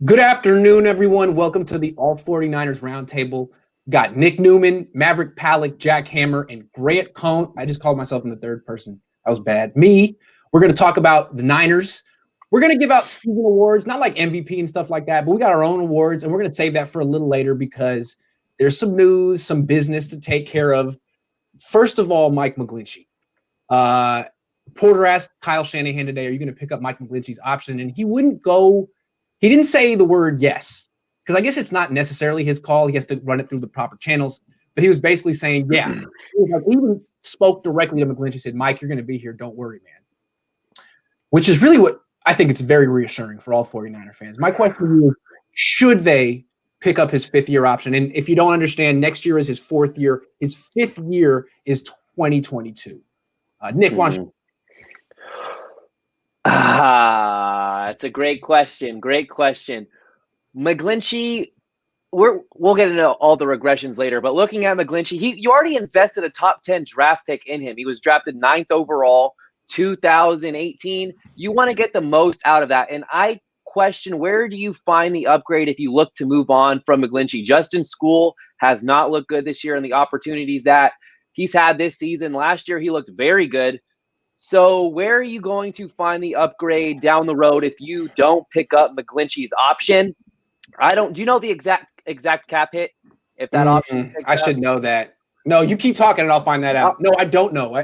Good afternoon, everyone. Welcome to the All49ers Roundtable. Got Nick Newman, Maverick Pallack, Jack Hammer, and Grant Cohn. I just called myself in the third person. That was bad. Me. We're going to talk about the Niners. We're going to give out season awards, not like MVP and stuff like that, but we got our own awards, and we're going to save that for a little later because there's some news, some business to take care of. First of all, Mike Mcglinchey. Porter asked Kyle Shanahan today, are you going to pick up Mike Mcglinchey's option? And he wouldn't go. He didn't say the word yes, because I guess it's not necessarily his call. He has to run it through the proper channels. But he was basically saying, yeah. He even spoke directly to McGlinchey, said, Mike, you're going to be here. Don't worry, man. Which is really what I think it's very reassuring for all 49er fans. My question to you is, should they pick up his fifth-year option? And if you don't understand, next year is his fourth year. His fifth year is 2022. Nick, why don't you? It's a great question. Great question. McGlinchey, we'll get into all the regressions later, but looking at McGlinchey, you already invested a top 10 draft pick in him. He was drafted 9th overall, 2018. You want to get the most out of that. And I question, where do you find the upgrade if you look to move on from McGlinchey? Justin School has not looked good this year, and the opportunities that he's had this season. Last year, he looked very good. So where are you going to find the upgrade down the road if you don't pick up McGlinchey's option? Do you know the exact cap hit? If that option, I should know that. No, you keep talking and I'll find that out. No, I don't know.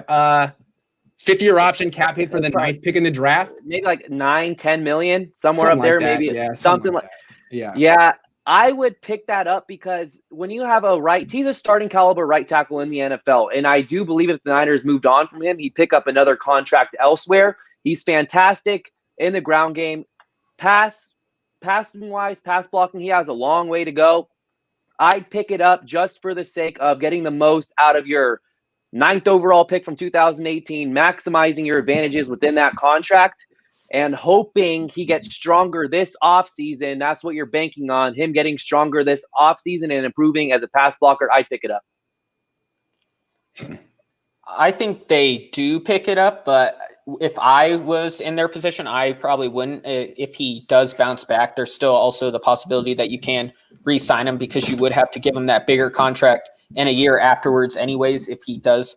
Fifth-year option cap hit for the 9th pick in the draft. Maybe like 9-10 million, somewhere up there. Like maybe yeah, something like that. Yeah. I would pick that up because when you have he's a starting caliber right tackle in the NFL. And I do believe if the Niners moved on from him, he'd pick up another contract elsewhere. He's fantastic in the ground game. Passing-wise, pass blocking, he has a long way to go. I'd pick it up just for the sake of getting the most out of your 9th overall pick from 2018, maximizing your advantages within that contract, and hoping he gets stronger this offseason. That's what you're banking on, him getting stronger this offseason and improving as a pass blocker. I'd pick it up. I think they do pick it up, but if I was in their position, I probably wouldn't. If he does bounce back, there's still also the possibility that you can re-sign him because you would have to give him that bigger contract in a year afterwards anyways if he does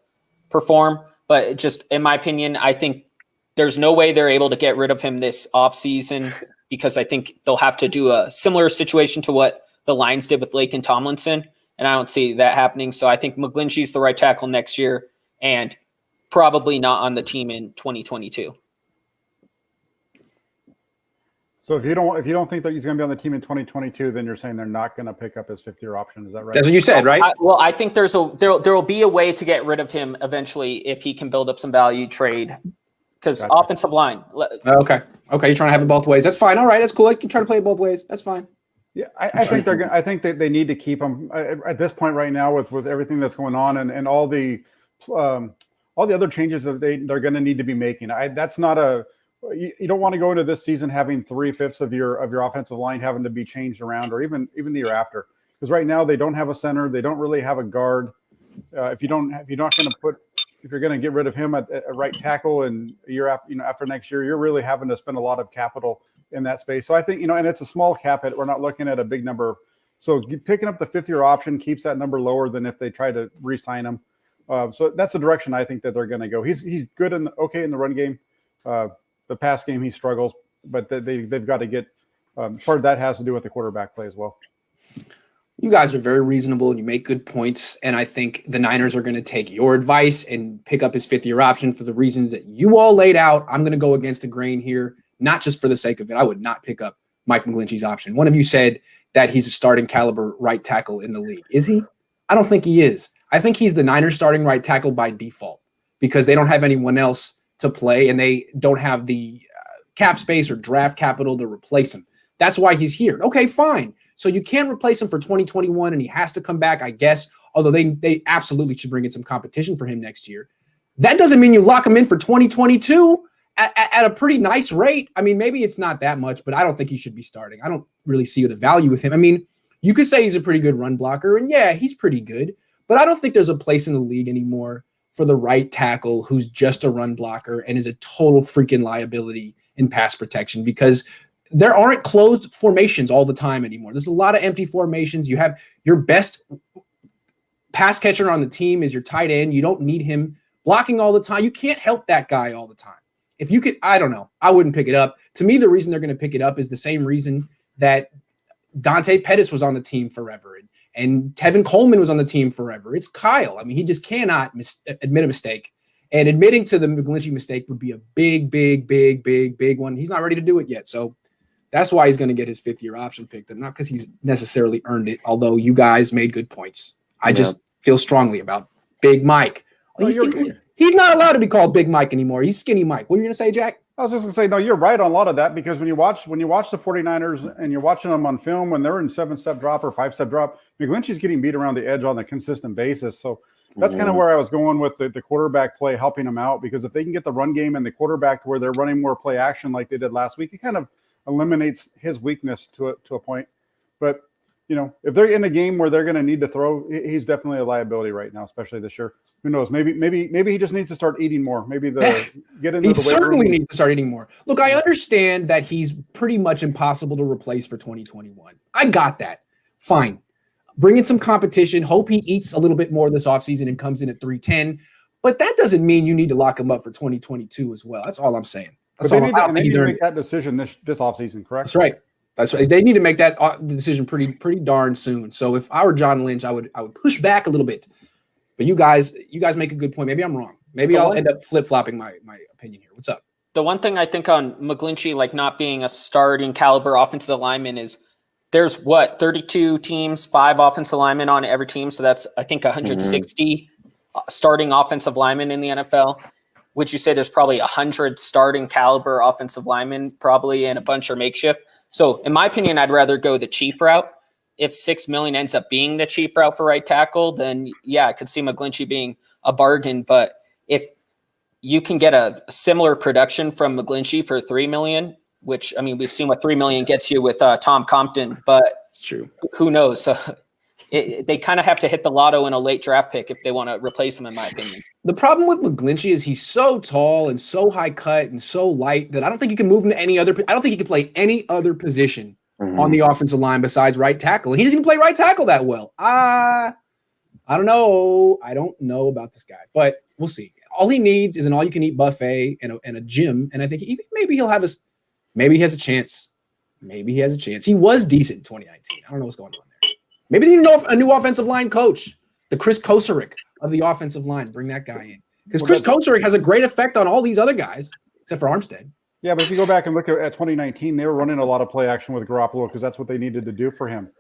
perform. But just in my opinion, I think there's no way they're able to get rid of him this offseason because I think they'll have to do a similar situation to what the Lions did with Laken Tomlinson, and I don't see that happening. So I think McGlinchey's the right tackle next year and probably not on the team in 2022. So if you don't think that he's going to be on the team in 2022, then you're saying they're not going to pick up his fifth-year option. Is that right? That's what you said, right? I think there will be a way to get rid of him eventually if he can build up some value trade. Because offensive line. Okay. You're trying to have it both ways. That's fine. All right, that's cool. You can try to play it both ways. That's fine. Yeah, I think I think that they need to keep him at this point right now with everything that's going on and all the other changes that they're going to need to be making. That's not you don't want to go into this season having 3/5 of your offensive line having to be changed around, or even the year after. Because right now they don't have a center, they don't really have a guard. If you're going to get rid of him at right tackle and a year after next year, you're really having to spend a lot of capital in that space. So I think, and it's a small cap hit. We're not looking at a big number. So picking up the fifth-year option keeps that number lower than if they try to re-sign him. So that's the direction I think that they're going to go. He's good and okay in the run game. The pass game, he struggles, but they've got to get part of that has to do with the quarterback play as well. You guys are very reasonable and you make good points. And I think the Niners are going to take your advice and pick up his fifth-year option for the reasons that you all laid out. I'm going to go against the grain here, not just for the sake of it. I would not pick up Mike McGlinchey's option. One of you said that he's a starting caliber right tackle in the league. Is he? I don't think he is. I think he's the Niners starting right tackle by default because they don't have anyone else to play and they don't have the cap space or draft capital to replace him. That's why he's here. Okay, fine. So you can't replace him for 2021 and he has to come back, I guess, although they absolutely should bring in some competition for him next year. That doesn't mean you lock him in for 2022 at a pretty nice rate. I mean, maybe it's not that much, but I don't think he should be starting. I don't really see the value with him. I mean, you could say he's a pretty good run blocker, and yeah, he's pretty good, but I don't think there's a place in the league anymore for the right tackle who's just a run blocker and is a total freaking liability in pass protection because there aren't closed formations all the time anymore. There's a lot of empty formations. You have your best pass catcher on the team is your tight end. You don't need him blocking all the time. You can't help that guy all the time. If you could, I don't know. I wouldn't pick it up. To me, the reason they're going to pick it up is the same reason that Dante Pettis was on the team forever. And Tevin Coleman was on the team forever. It's Kyle. I mean, he just cannot admit a mistake. And admitting to the Mcglinchey mistake would be a big one. He's not ready to do it yet. So that's why he's going to get his 5th-year option picked up, not because he's necessarily earned it, although you guys made good points. I just feel strongly about Big Mike. He's not allowed to be called Big Mike anymore. He's Skinny Mike. What are you going to say, Jack? I was just going to say, no, you're right on a lot of that, because when you watch the 49ers and you're watching them on film when they're in 7-step drop or 5-step drop, Mcglinchey's getting beat around the edge on a consistent basis. So that's kind of where I was going with the quarterback play, helping them out, because if they can get the run game and the quarterback to where they're running more play action like they did last week, it kind of eliminates his weakness to a point. But, if they're in a game where they're going to need to throw, he's definitely a liability right now, especially this year. Who knows? Maybe he just needs to start eating more. Maybe get into he the certainly needs to start eating more. Look, I understand that he's pretty much impossible to replace for 2021. I got that. Fine. Bring in some competition. Hope he eats a little bit more this offseason and comes in at 310. But that doesn't mean you need to lock him up for 2022 as well. That's all I'm saying. They need to make that decision this offseason, correct? That's right. That's right. They need to make that decision pretty darn soon. So if I were John Lynch, I would push back a little bit. But you guys make a good point. Maybe I'm wrong. Maybe I'll end up flip-flopping my opinion here. What's up? The one thing I think on Mcglinchey, like not being a starting caliber offensive lineman, is there's 32 teams, 5 offensive linemen on every team. So that's, I think, 160 starting offensive linemen in the NFL. Would you say there's probably 100 starting caliber offensive linemen probably, and a bunch are makeshift? So in my opinion, I'd rather go the cheap route. If $6 million ends up being the cheap route for right tackle, then yeah, I could see Mcglinchey being a bargain. But if you can get a similar production from Mcglinchey for $3 million, which, I mean, we've seen what $3 million gets you with Tom Compton, but it's true. Who knows? So they kind of have to hit the lotto in a late draft pick if they want to replace him, in my opinion. The problem with Mcglinchey is he's so tall and so high cut and so light that I don't think you can move him to any other. I don't think he can play any other position on the offensive line besides right tackle. And he doesn't even play right tackle that well. I don't know. I don't know about this guy, but we'll see. All he needs is an all-you-can-eat buffet and a gym, and I think maybe he'll have maybe he has a chance. Maybe he has a chance. He was decent in 2019. I don't know what's going on there. Maybe they need a new offensive line coach, the Chris Kosarick of the offensive line. Bring that guy in, because Chris Kosarick has a great effect on all these other guys, except for Armstead. Yeah, but if you go back and look at 2019, they were running a lot of play action with Garoppolo because that's what they needed to do for him,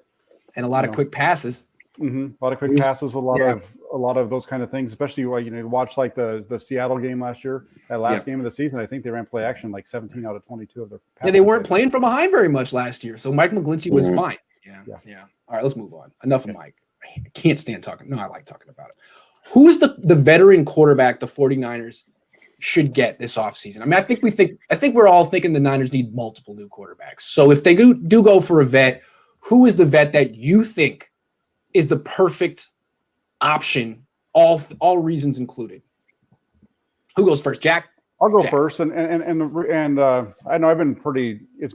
and a lot of quick passes. A lot of quick passes, a lot of those kind of things. Especially watch like the Seattle game last year, that last game of the season. I think they ran play action like 17 out of 22 of their. Yeah, they weren't playing from behind very much last year, so Mike Mcglinchey was fine. Yeah. All right, let's move on. Enough of Mike. I can't stand talking. No, I like talking about it. Who is the veteran quarterback the 49ers should get this offseason? I mean, I think we're all thinking the Niners need multiple new quarterbacks. So if they do go for a vet, who is the vet that you think is the perfect option, all reasons included? Who goes first, Jack? I'll go first, and I know I've been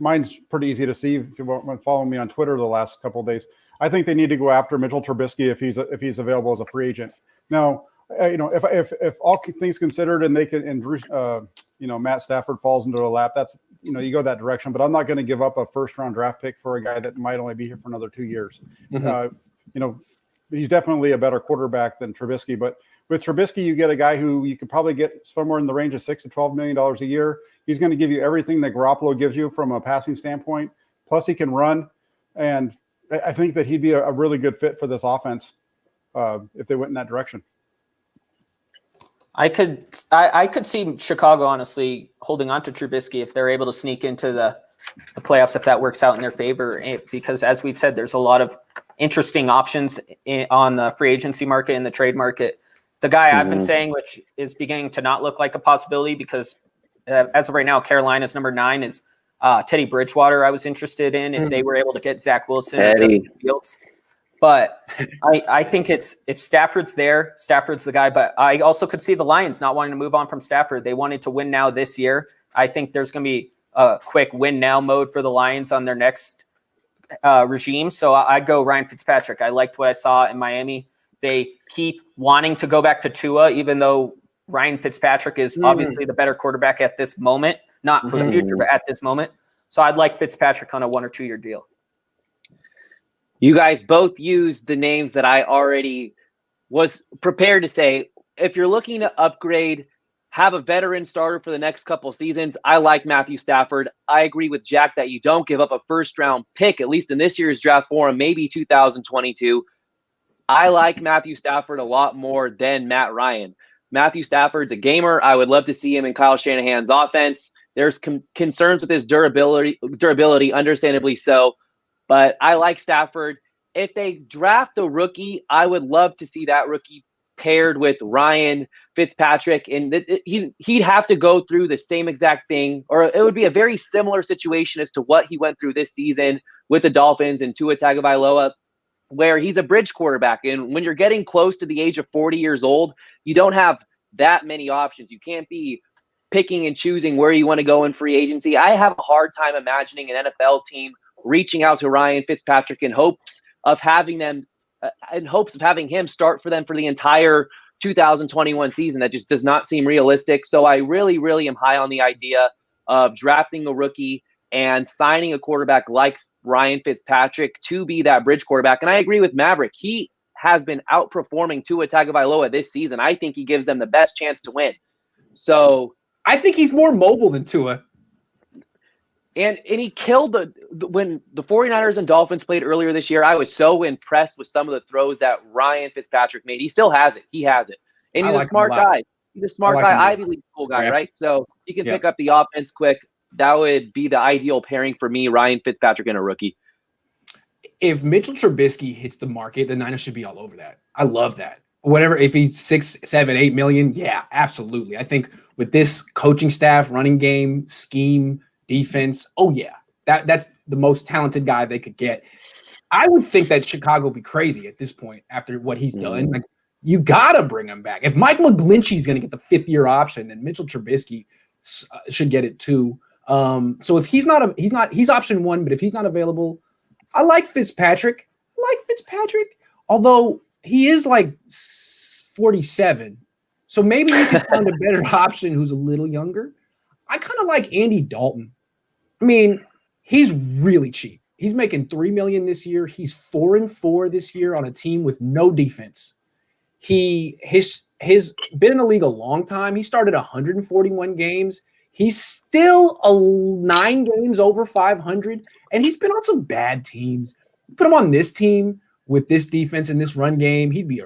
mine's pretty easy to see if you've been following me on Twitter the last couple of days. I think they need to go after Mitchell Trubisky if he's available as a free agent. Now, if all things considered, and they can, and Drew, Matt Stafford falls into a lap, that's you go that direction. But I'm not going to give up a first-round draft pick for a guy that might only be here for another 2 years. He's definitely a better quarterback than Trubisky, but with Trubisky, you get a guy who you could probably get somewhere in the range of $6 to $12 million a year. He's going to give you everything that Garoppolo gives you from a passing standpoint. Plus, he can run, and I think that he'd be a really good fit for this offense if they went in that direction. I could see Chicago honestly holding on to Trubisky if they're able to sneak into the playoffs, if that works out in their favor, because as we've said, there's a lot of interesting options on the free agency market and the trade market. The guy I've been saying, which is beginning to not look like a possibility because as of right now, Carolina's number 9 is Teddy Bridgewater. I was interested in if they were able to get Zach Wilson and Justin Fields. But I think if Stafford's there, Stafford's the guy. But I also could see the Lions not wanting to move on from Stafford. They wanted to win now this year. I think there's going to be quick win now mode for the Lions on their next regime. So I'd go Ryan Fitzpatrick. I liked what I saw in Miami. They keep wanting to go back to Tua, even though Ryan Fitzpatrick is obviously the better quarterback at this moment, not for the future, but at this moment. So I'd like Fitzpatrick on a 1 or 2 year deal. You guys both used the names that I already was prepared to say. If you're looking to upgrade, have a veteran starter for the next couple seasons, I like Matthew Stafford. I agree with Jack that you don't give up a first-round pick, at least in this year's draft for him, maybe 2022. I like Matthew Stafford a lot more than Matt Ryan. Matthew Stafford's a gamer. I would love to see him in Kyle Shanahan's offense. There's concerns with his durability, understandably so. But I like Stafford. If they draft a rookie, I would love to see that rookie paired with Ryan Fitzpatrick. And he'd have to go through the same exact thing, or it would be a very similar situation as to what he went through this season with the Dolphins and Tua Tagovailoa, where he's a bridge quarterback. And when you're getting close to the age of 40 years old, you don't have that many options. You can't be picking and choosing where you want to go in free agency. I have a hard time imagining an NFL team reaching out to Ryan Fitzpatrick in hopes of having him start for them for the entire 2021 season. That just does not seem realistic. So I really, really am high on the idea of drafting a rookie and signing a quarterback like Ryan Fitzpatrick to be that bridge quarterback. And I agree with Maverick. He has been outperforming Tua Tagovailoa this season. I think he gives them the best chance to win. So I think he's more mobile than Tua. And he killed when the 49ers and Dolphins played earlier this year. I was so impressed with some of the throws that Ryan Fitzpatrick made. He still has it. He has it. And he's a smart guy. He's a smart guy, Ivy League school guy, right? So he can pick up the offense quick. That would be the ideal pairing for me, Ryan Fitzpatrick and a rookie. If Mitchell Trubisky hits the market, the Niners should be all over that. I love that. Whatever, if he's 6, 7, 8 million, yeah, absolutely. I think with this coaching staff, running game, scheme, defense, that's the most talented guy they could get. I would think that Chicago would be crazy at this point after what he's done. Like, you gotta bring him back. If Mike McGlinchey is going to get the 5th-year option, then Mitchell Trubisky should get it too. So if he's option 1, but if he's not available, I like Fitzpatrick. Although he is like 47, so maybe you can find a better option who's a little younger. I kind of like Andy Dalton. I mean, he's really cheap. He's making $3 million this year. He's 4-4 this year on a team with no defense. He's been in the league a long time. He started 141 games. He's still 9 games over 500, and he's been on some bad teams. Put him on this team with this defense and this run game, he'd be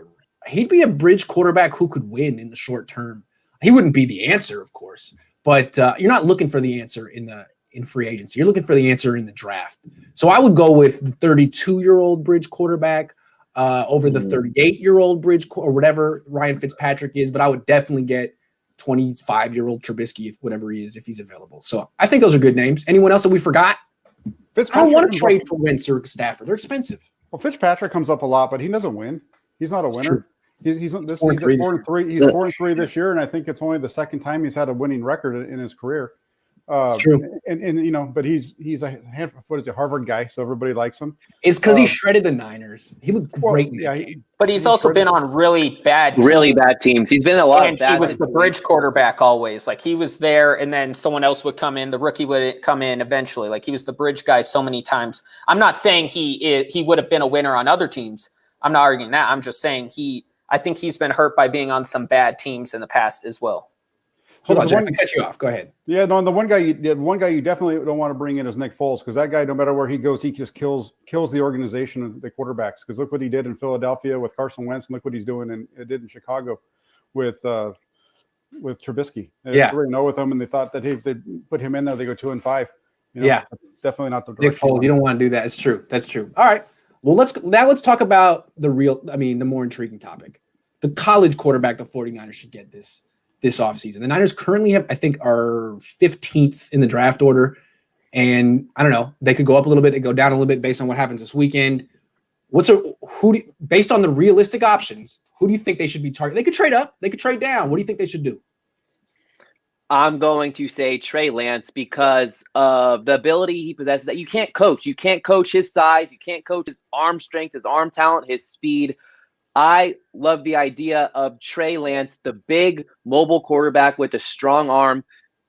a bridge quarterback who could win in the short term. He wouldn't be the answer, of course, but you're not looking for the answer in free agency. You're looking for the answer in the draft. So I would go with the 32-year-old bridge quarterback over the 38-year-old bridge or whatever Ryan Fitzpatrick is, but I would definitely get 25-year-old Trubisky, whatever he is, if he's available. So I think those are good names. Anyone else that we forgot? I don't want to trade for Wentz or Stafford. They're expensive. Well, Fitzpatrick comes up a lot, but he doesn't win. He's not a winner. He's at 4-3. He's 4-3 this year, and I think it's only the second time he's had a winning record in his career. It's true. And but he's a Harvard guy, so everybody likes him. It's because he shredded the Niners. He looked great in that game. But he's also been on really bad teams. He's been a lot of bad. He was the bridge quarterback always. Like, he was there, and then someone else would come in. The rookie would come in eventually. Like, he was the bridge guy so many times. I'm not saying he would have been a winner on other teams. I'm not arguing that. I'm just saying I think he's been hurt by being on some bad teams in the past as well. Hold on, Jack, I cut you off. Go ahead. Yeah, no, the one guy you definitely don't want to bring in is Nick Foles, because that guy, no matter where he goes, he just kills the organization of the quarterbacks. Because look what he did in Philadelphia with Carson Wentz, and look what he's doing and it did in Chicago with Trubisky. They didn't know with him, and they thought that if they put him in there, they go 2-5. That's definitely not the Nick Foles. You don't want to do that. It's true. That's true. All right. Well, let's talk about the more intriguing topic. The college quarterback the 49ers should get this offseason. The Niners currently are 15th in the draft order. And I don't know, they could go up a little bit, they go down a little bit based on what happens this weekend. Based on the realistic options, who do you think they should be targeting? They could trade up, they could trade down. What do you think they should do? I'm going to say Trey Lance because of the ability he possesses that you can't coach. You can't coach his size. You can't coach his arm strength, his arm talent, his speed. I love the idea of Trey Lance, the big mobile quarterback with a strong arm.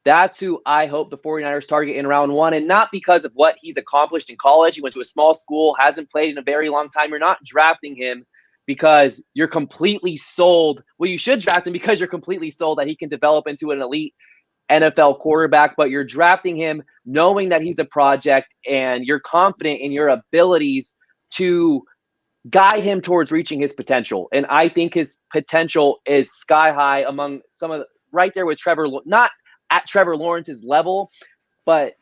That's who I hope the 49ers target in round 1, and not because of what he's accomplished in college. He went to a small school, hasn't played in a very long time. You're not drafting him because you're completely sold. Well, you should draft him because you're completely sold that he can develop into an elite NFL quarterback, but you're drafting him knowing that he's a project and you're confident in your abilities to guide him towards reaching his potential. And I think his potential is sky high among some of the, right there with Trevor, not at Trevor Lawrence's level, but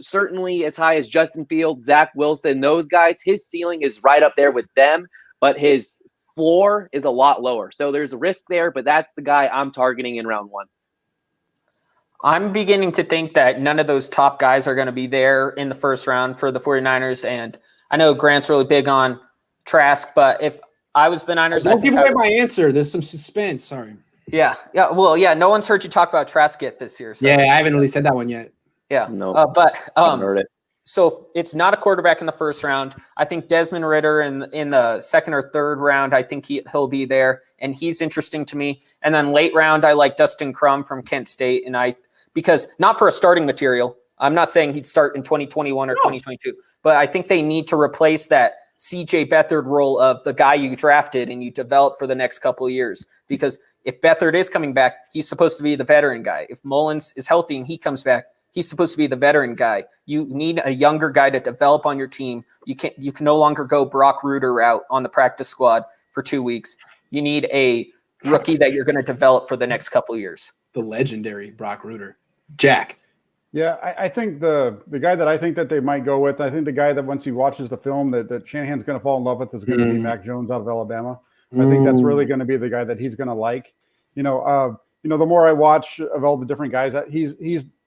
certainly as high as Justin Fields, Zach Wilson, those guys. His ceiling is right up there with them, but his floor is a lot lower. So there's a risk there, but that's the guy I'm targeting in round 1. I'm beginning to think that none of those top guys are going to be there in the first round for the 49ers. And I know Grant's really big on Trask, but if I was the Niners, don't give away my answer. There's some suspense. Sorry. Yeah. Well, yeah. No one's heard you talk about Trask yet this year. So. Yeah, I haven't really said that one yet. Yeah. No. Heard it. So it's not a quarterback in the first round. I think Desmond Ridder in the second or third round, I think he'll be there, and he's interesting to me. And then late round, I like Dustin Crum from Kent State, because not for a starting material. I'm not saying he'd start in 2021 or 2022, but I think they need to replace that CJ Beathard role of the guy you drafted and you develop for the next couple of years. Because if Beathard is coming back, he's supposed to be the veteran guy. If Mullins is healthy and he comes back, he's supposed to be the veteran guy. You need a younger guy to develop on your team. You can no longer go Brock Ruder route on the practice squad for 2 weeks. You need a rookie that you're going to develop for the next couple of years. The legendary Brock Ruder. Jack. Yeah, I think the guy that I think that they might go with, I think the guy that once he watches the film that Shanahan's going to fall in love with is going to be Mac Jones out of Alabama. I think that's really going to be the guy that he's going to like. The more I watch of all the different guys, that he's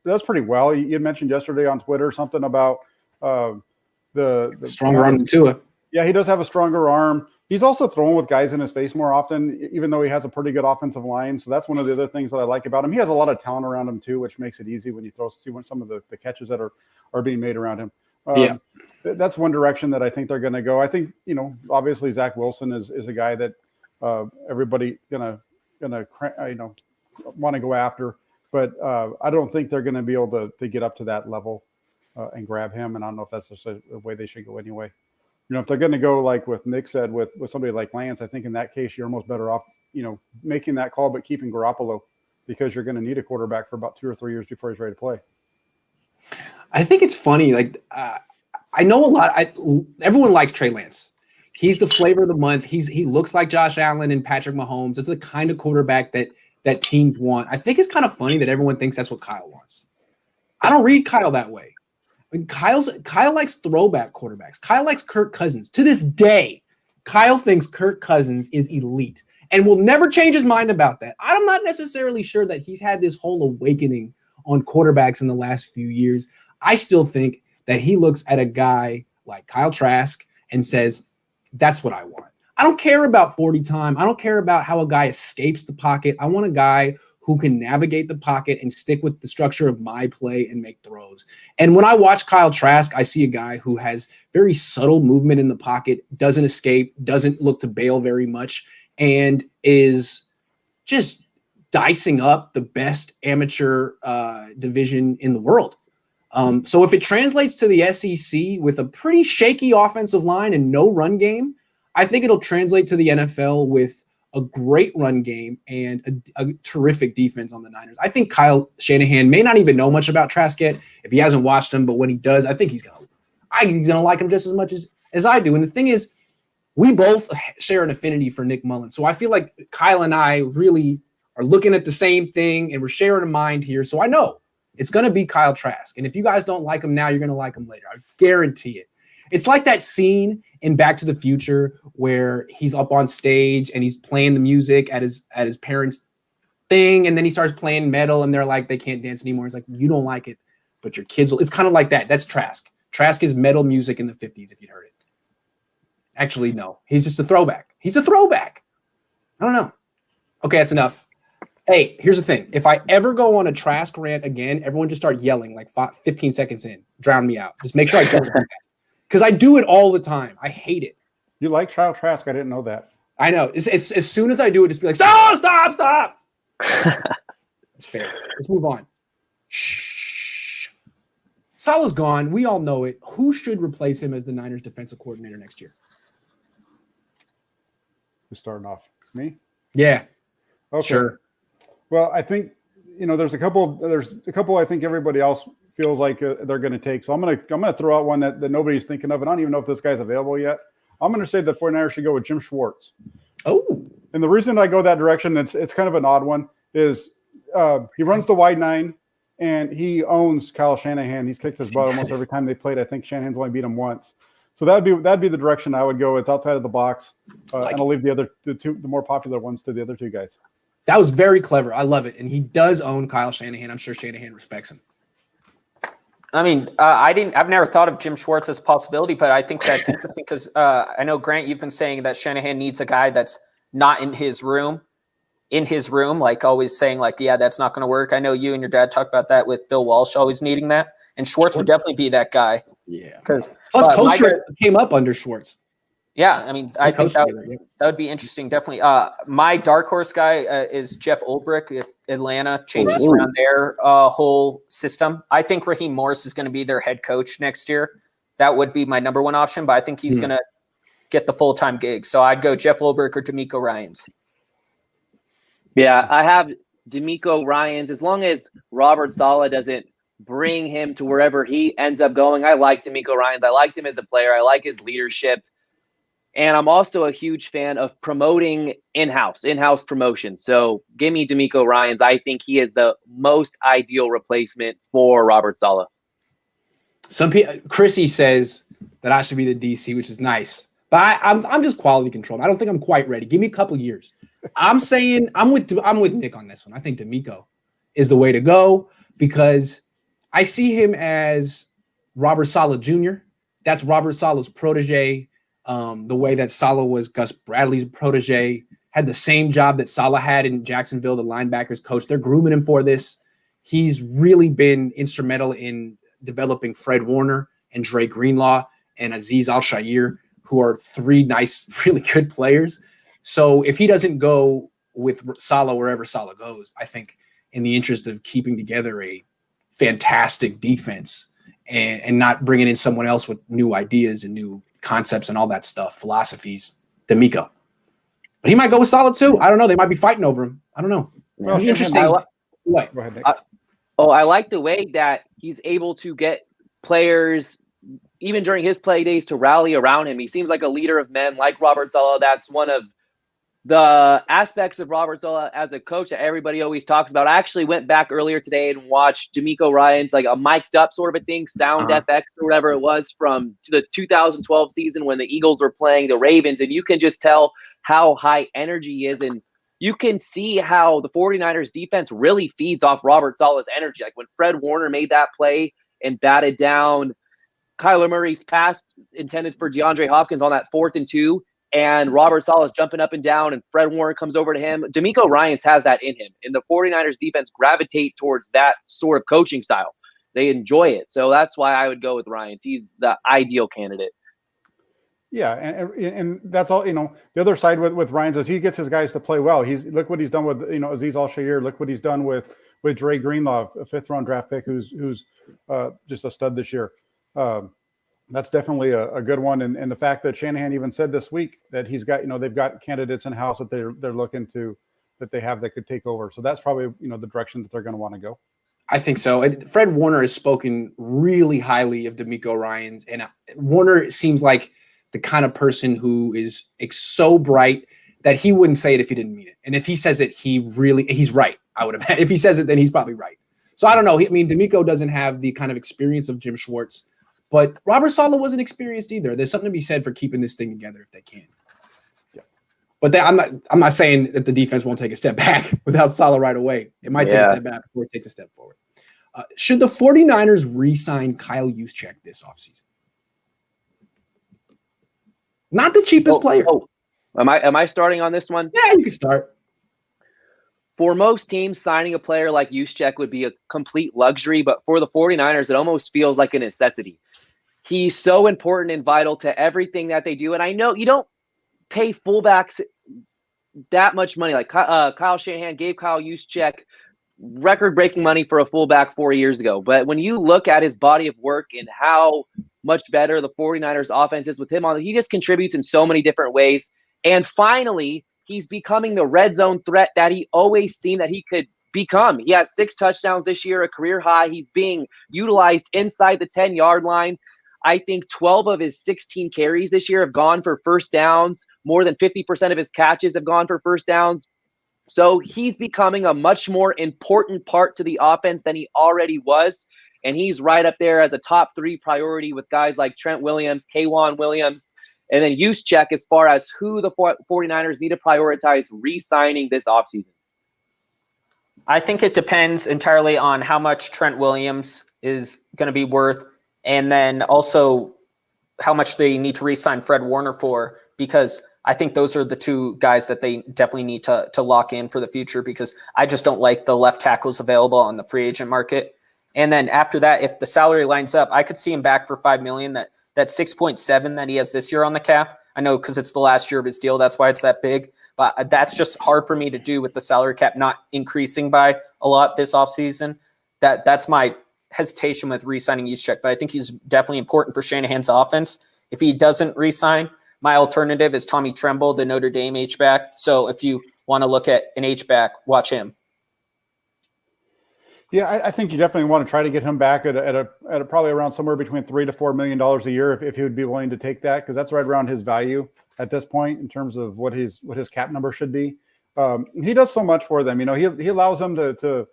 does pretty well. You mentioned yesterday on Twitter something about the stronger arm than Tua. Yeah, he does have a stronger arm. He's also throwing with guys in his face more often, even though he has a pretty good offensive line. So that's one of the other things that I like about him. He has a lot of talent around him too, which makes it easy when you see some of the catches that are being made around him. That's one direction that I think they're going to go. I think, obviously Zach Wilson is a guy that everybody gonna want to go after, but I don't think they're going to be able to get up to that level and grab him. And I don't know if that's just a way they should go anyway. If they're going to go like what Nick said with somebody like Lance, I think in that case you're almost better off, making that call but keeping Garoppolo, because you're going to need a quarterback for about 2 or 3 years before he's ready to play. I think it's funny. I know a lot. Everyone likes Trey Lance. He's the flavor of the month. He looks like Josh Allen and Patrick Mahomes. It's the kind of quarterback that teams want. I think it's kind of funny that everyone thinks that's what Kyle wants. I don't read Kyle that way. Kyle likes throwback quarterbacks. Kyle likes Kirk Cousins. To this day, Kyle thinks Kirk Cousins is elite and will never change his mind about that. I'm not necessarily sure that he's had this whole awakening on quarterbacks in the last few years. I still think that he looks at a guy like Kyle Trask and says, that's what I want. I don't care about 40 time. I don't care about how a guy escapes the pocket. I want a guy who can navigate the pocket and stick with the structure of my play and make throws. And when I watch Kyle Trask, I see a guy who has very subtle movement in the pocket, doesn't escape, doesn't look to bail very much, and is just dicing up the best amateur division in the world. So if it translates to the SEC with a pretty shaky offensive line and no run game, I think it'll translate to the NFL with a great run game and a terrific defense on the Niners. I think Kyle Shanahan may not even know much about Trask yet if he hasn't watched him, but when he does, I think he's gonna like him just as much as I do. And the thing is, we both share an affinity for Nick Mullins. So I feel like Kyle and I really are looking at the same thing and we're sharing a mind here. So I know it's going to be Kyle Trask. And if you guys don't like him now, you're going to like him later. I guarantee it. It's like that scene in Back to the Future where he's up on stage and he's playing the music at his parents' thing, and then he starts playing metal and they're like, they can't dance anymore. It's like, you don't like it, but your kids will. It's kind of like that. That's Trask. Trask is metal music in the 50s, if you'd heard it. Actually, no. He's just a throwback. He's a throwback. I don't know. Okay, that's enough. Hey, here's the thing. If I ever go on a Trask rant again, everyone just start yelling like 15 seconds in. Drown me out. Just make sure I don't do that. Because I do it all the time. I hate it. You like Kyle Trask? I didn't know that. I know. It's as soon as I do it, just be like, stop. It's fair. Let's move on. Shh. Salah's gone. We all know it. Who should replace him as the Niners defensive coordinator next year? Who's starting off? Me? Yeah. Okay. Sure. Well, I think there's a couple. I think everybody else feels like they're going to take. So I'm gonna throw out one that nobody's thinking of, and I don't even know if this guy's available yet. I'm going to say the 49ers should go with Jim Schwartz. Oh. And the reason I go that direction, it's kind of an odd one, is he runs the wide nine, and he owns Kyle Shanahan. He's kicked his butt almost every time they played. I think Shanahan's only beat him once. So that'd be the direction I would go. It's outside of the box, and I'll leave the more popular ones to the other two guys. That was very clever. I love it. And he does own Kyle Shanahan. I'm sure Shanahan respects him. I mean, I've never thought of Jim Schwartz as a possibility, but I think that's interesting because I know, Grant, you've been saying that Shanahan needs a guy that's not in his room, like always saying like, yeah, that's not going to work. I know you and your dad talked about that with Bill Walsh always needing that. And Schwartz would definitely be that guy. Yeah. Plus, Kosher came up under Schwartz. Yeah, I mean, I think that would be interesting, definitely. My dark horse guy is Jeff Ulbrich. If Atlanta changes around their whole system, I think Raheem Morris is going to be their head coach next year. That would be my number one option, but I think he's going to get the full-time gig. So I'd go Jeff Ulbrich or D'Amico Ryans. Yeah, I have D'Amico Ryans. As long as Robert Saleh doesn't bring him to wherever he ends up going, I like D'Amico Ryans. I liked him as a player. I like his leadership. And I'm also a huge fan of promoting in-house promotion. So give me D'Amico Ryans. I think he is the most ideal replacement for Robert Saleh. Some people, Chrissy says that I should be the DC, which is nice. But I'm just quality control. I don't think I'm quite ready. Give me a couple years. I'm saying I'm with Nick on this one. I think D'Amico is the way to go because I see him as Robert Saleh Jr. That's Robert Saleh's protege. The way that Saleh was Gus Bradley's protege, had the same job that Saleh had in Jacksonville, the linebackers coach. They're grooming him for this. He's really been instrumental in developing Fred Warner and Dre Greenlaw and Azeez Al-Shaair, who are three nice, really good players. So if he doesn't go with Saleh wherever Saleh goes, I think in the interest of keeping together a fantastic defense and not bringing in someone else with new ideas and new concepts and all that stuff, philosophies, D'Amico. But he might go with Saleh too. I don't know. They might be fighting over him. I don't know. Well, interesting. What? Go ahead, Nick. I like the way that he's able to get players, even during his play days, to rally around him. He seems like a leader of men, like Robert Saleh. That's one of the aspects of Robert Saleh as a coach that everybody always talks about. I actually went back earlier today and watched D'Amico Ryans, like a mic'd up sort of a thing, Sound FX or whatever it was, from the 2012 season when the Eagles were playing the Ravens. And you can just tell how high energy he is. And you can see how the 49ers defense really feeds off Robert Saleh's energy. Like when Fred Warner made that play and batted down Kyler Murray's pass intended for DeAndre Hopkins on that 4th and 2, and Robert Saleh is jumping up and down, and Fred Warner comes over to him. D'Amico Ryans has that in him. And the 49ers defense gravitate towards that sort of coaching style. They enjoy it. So that's why I would go with Ryans. He's the ideal candidate. Yeah, and that's all. The other side with Ryans is he gets his guys to play well. Look what he's done with Azeez Al-Shaair. Look what he's done with Dre Greenlaw, a 5th-round draft pick who's just a stud this year. That's definitely a good one. And the fact that Shanahan even said this week that he's got, they've got candidates in house that they're looking to, that they have that could take over. So that's probably, the direction that they're going to want to go. I think so. And Fred Warner has spoken really highly of D'Amico Ryans. And Warner seems like the kind of person who is so bright that he wouldn't say it if he didn't mean it. And if he says it, he's right. I would have. If he says it, then he's probably right. So I don't know. D'Amico doesn't have the kind of experience of Jim Schwartz. But Robert Saleh wasn't experienced either. There's something to be said for keeping this thing together if they can. Yeah. But I'm not saying that the defense won't take a step back without Saleh right away. It might take a step back before it takes a step forward. Should the 49ers re-sign Kyle Juszczyk this offseason? Not the cheapest player. Am I starting on this one? Yeah, you can start. for most teams, signing a player like Juszczyk would be a complete luxury, but for the 49ers, it almost feels like a necessity. He's so important and vital to everything that they do. And I know you don't pay fullbacks that much money. Like Kyle Shanahan gave Kyle Juszczyk record-breaking money for a fullback 4 years ago. But when you look at his body of work and how much better the 49ers offense is with him on, he just contributes in so many different ways. And finally, he's becoming the red zone threat that he always seemed that he could become. He has 6 touchdowns this year, a career high. He's being utilized inside the 10-yard line. I think 12 of his 16 carries this year have gone for first downs. More than 50% of his catches have gone for first downs. So he's becoming a much more important part to the offense than he already was. And he's right up there as a top 3 priority with guys like Trent Williams, K'Wan Williams, and then Juszczyk as far as who the 49ers need to prioritize re-signing this offseason. I think it depends entirely on how much Trent Williams is going to be worth, and then also how much they need to re-sign Fred Warner for, because I think those are the 2 guys that they definitely need to lock in for the future, because I just don't like the left tackles available on the free agent market. And then after that, if the salary lines up, I could see him back for $5 million. That 6.7 that he has this year on the cap. I know because it's the last year of his deal, that's why it's that big. But that's just hard for me to do with the salary cap not increasing by a lot this offseason. That's my hesitation with re-signing Juszczyk. But I think he's definitely important for Shanahan's offense. If he doesn't re-sign, my alternative is Tommy Tremble, the Notre Dame H-back. So if you want to look at an H-back, watch him. Yeah, I think you definitely want to try to get him back at a probably around somewhere between $3 to $4 million a year if he would be willing to take that, because that's right around his value at this point in terms of what his cap number should be. He does so much for them. You know, he allows them to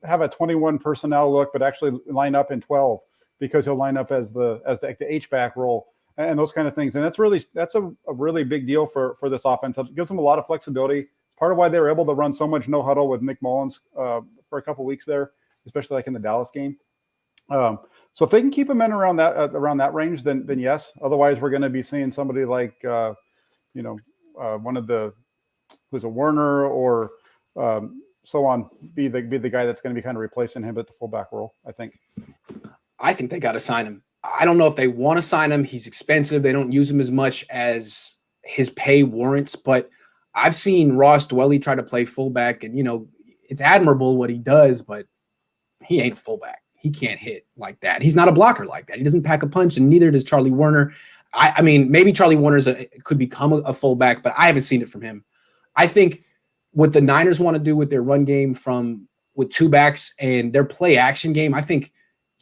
have a 21 personnel look, but actually line up in 12 because he'll line up as the H-back role and those kind of things. And that's a really big deal for this offense. It gives them a lot of flexibility. Part of why they were able to run so much no huddle with Nick Mullins for a couple weeks there, especially like in the Dallas game. So if they can keep him in around that range, then yes. Otherwise, we're going to be seeing somebody like one of the who's a Werner or so on be the guy that's going to be kind of replacing him at the fullback role. I think they got to sign him. I don't know if they want to sign him. He's expensive. They don't use him as much as his pay warrants, but I've seen Ross Dwelly try to play fullback, and, it's admirable what he does, but he ain't a fullback. He can't hit like that. He's not a blocker like that. He doesn't pack a punch, and neither does Charlie Werner. I mean, maybe Charlie Werner could become a fullback, but I haven't seen it from him. I think what the Niners want to do with their run game with 2 backs and their play action game, I think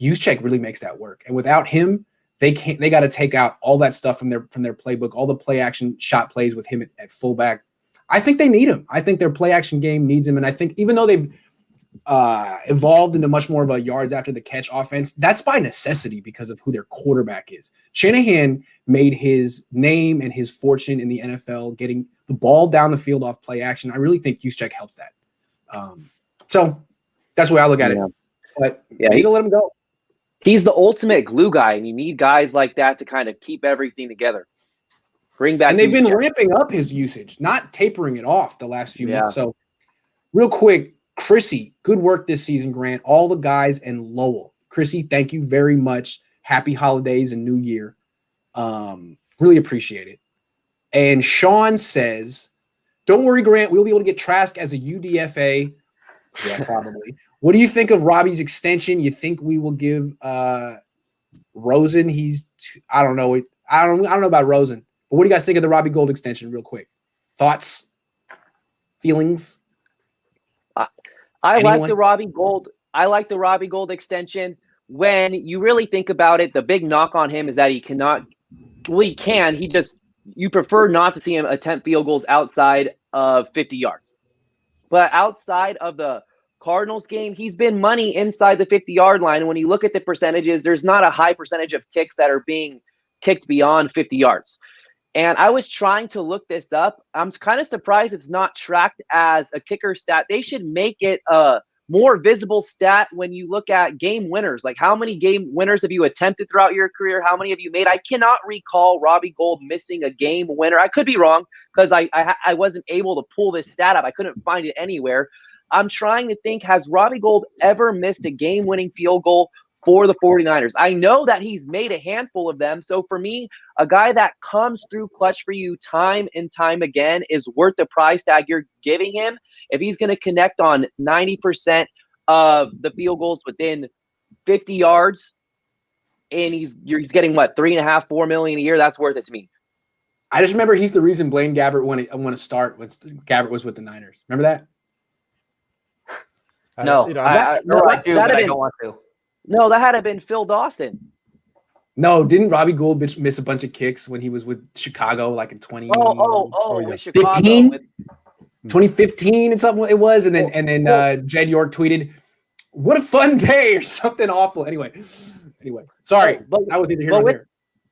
Juszczyk really makes that work. And without him, they got to take out all that stuff from their playbook, all the play action shot plays with him at fullback. I think they need him. I think their play action game needs him. And I think even though they've evolved into much more of a yards after the catch offense, that's by necessity because of who their quarterback is. Shanahan made his name and his fortune in the NFL getting the ball down the field off play action. I really think Juszczyk helps that. So that's the way I look at it. But you need to let him go. He's the ultimate glue guy, and you need guys like that to kind of keep everything together. Bring back. And they've been ramping up his usage, not tapering it off the last few months. So real quick, Chrissy, good work this season, Grant. All the guys and Lowell. Chrissy, thank you very much. Happy holidays and New Year. Really appreciate it. And Sean says, don't worry, Grant. We'll be able to get Trask as a UDFA. Yeah, probably. What do you think of Robbie's extension? You think we will give Rosen? I don't know. I don't know about Rosen. But what do you guys think of the Robbie Gould extension real quick? Thoughts? Feelings? I like the Robbie Gould. I like the Robbie Gould extension. When you really think about it, the big knock on him is that he cannot – well, he can. You prefer not to see him attempt field goals outside of 50 yards. But outside of the Cardinals game, he's been money inside the 50-yard line. And when you look at the percentages, there's not a high percentage of kicks that are being kicked beyond 50 yards. And I was trying to look this up. I'm kind of surprised it's not tracked as a kicker stat. They should make it a more visible stat when you look at game winners. Like, how many game winners have you attempted throughout your career? How many have you made? I cannot recall Robbie Gould missing a game winner. I could be wrong because I wasn't able to pull this stat up. I couldn't find it anywhere. I'm trying to think, has Robbie Gould ever missed a game-winning field goal for the 49ers? I know that he's made a handful of them. So for me, a guy that comes through clutch for you time and time again is worth the price tag you're giving him. If he's going to connect on 90% of the field goals within 50 yards, and he's getting what, $3.5-4 million a year, that's worth it to me. I just remember he's the reason Blaine Gabbert won to start when Gabbert was with the Niners. Remember that? No, I do, but I don't want to. No, that had been Phil Dawson. No, didn't Robbie Gould miss a bunch of kicks when he was with Chicago, like in 2015 with Chicago. 2015 and something it was, and then Jed York tweeted, "What a fun day" or something awful. Anyway, sorry, I was either here or there.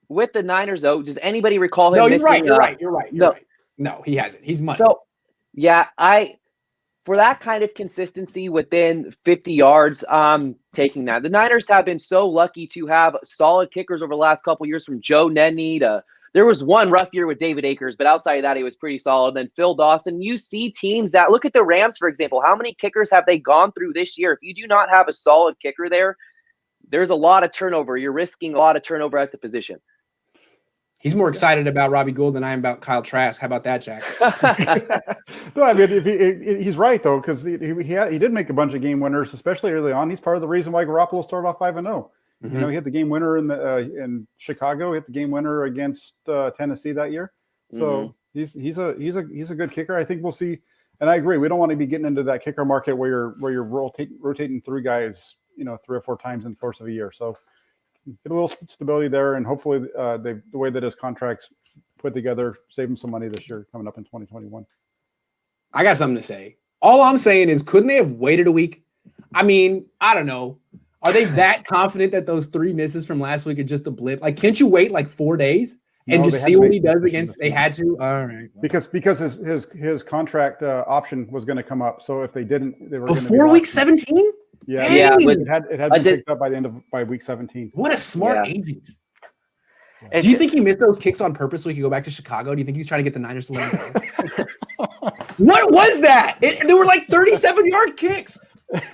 With the Niners, though, does anybody recall him? No, missing, you're right. You're right. No, he hasn't. He's money. So, yeah, for that kind of consistency within 50 yards, I'm taking that. The Niners have been so lucky to have solid kickers over the last couple of years, from Joe Nedney to there was one rough year with David Akers, but outside of that, he was pretty solid. Then Phil Dawson. You see teams that look at the Rams, for example. How many kickers have they gone through this year? If you do not have a solid kicker there, there's a lot of turnover. You're risking a lot of turnover at the position. He's more excited about Robbie Gould than I am about Kyle Trask. How about that, Jack? No, I mean, he's right, though, because he did make a bunch of game winners, especially early on. He's part of the reason why Garoppolo started off 5-0. Mm-hmm. You know, he hit the game winner in Chicago, hit the game winner against Tennessee that year. So he's a good kicker. I think we'll see, and I agree. We don't want to be getting into that kicker market where you're rotating three guys, 3 or 4 times in the course of a year. So get a little stability there, and hopefully the way that his contract's put together, save him some money this year coming up in 2021. I got something to say. All I'm saying is, couldn't they have waited a week? I mean, I don't know. Are they that confident that those 3 misses from last week are just a blip? Like, can't you wait like 4 days and just see what he does against? They had to. All right. Well. Because his contract option was going to come up. So if they didn't, they were before week 17. Yeah, it had been picked up by week 17. What a smart agent. Do you think he missed those kicks on purpose so he could go back to Chicago? Do you think he was trying to get the Niners to let him go? What was that? They were like 37-yard kicks.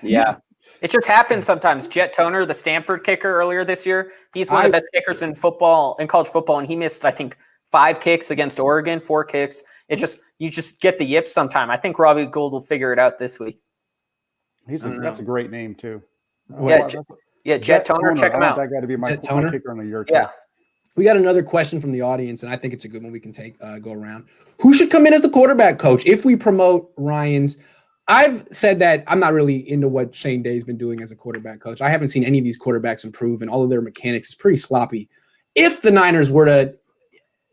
Yeah. It just happens sometimes. Jet Toner, the Stanford kicker earlier this year, he's one of the best kickers in college football, and he missed, I think, 5 kicks against Oregon, 4 kicks. You just get the yips sometime. I think Robbie Gould will figure it out this week. That's a great name too. Jet Toner, check him out. That guy to be my kicker in a year. Yeah. We got another question from the audience, and I think it's a good one we can take go around. Who should come in as the quarterback coach if we promote Ryans? I've said that I'm not really into what Shane Day's been doing as a quarterback coach. I haven't seen any of these quarterbacks improve, and all of their mechanics is pretty sloppy. If the Niners were to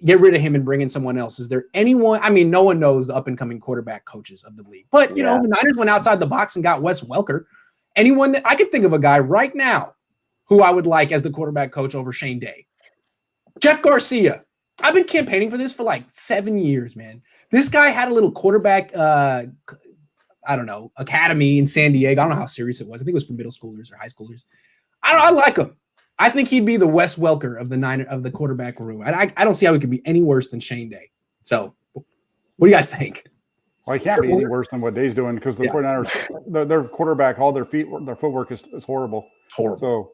get rid of him and bring in someone else, is there anyone? I mean, no one knows the up-and-coming quarterback coaches of the league. But, the Niners went outside the box and got Wes Welker. Anyone that I could think of a guy right now who I would like as the quarterback coach over Shane Day. Jeff Garcia. I've been campaigning for this for like 7 years, man. This guy had a little quarterback academy in San Diego. I don't know how serious it was. I think it was for middle schoolers or high schoolers. I like him. I think he'd be the Wes Welker of the quarterback room. I don't see how he could be any worse than Shane Day. So what do you guys think? Well, he can't be any worse than what Day's doing, because the 49ers, their quarterback, all their footwork is horrible. Horrible. So,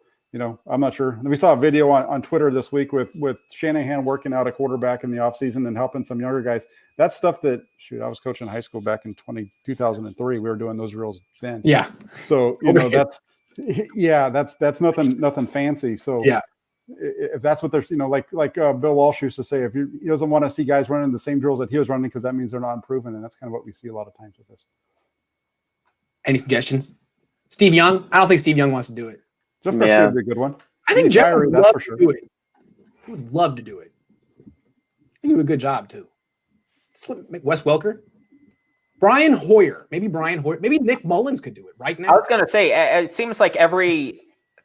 I'm not sure. We saw a video on Twitter this week with Shanahan working out a quarterback in the offseason and helping some younger guys. That's stuff that, I was coaching high school back in 2003. We were doing those drills then. Yeah. So, that's nothing fancy. So if that's what they're, like Bill Walsh used to say, he doesn't want to see guys running the same drills that he was running, because that means they're not improving. And that's kind of what we see a lot of times with this. Any suggestions? Steve Young? I don't think Steve Young wants to do it. Jeff Garcia would be a good one. I think Jeff would love to do it. He would love to do it. I think he would do a good job too. Wes Welker, Brian Hoyer, maybe Nick Mullins could do it right now. I was going to say, it seems like every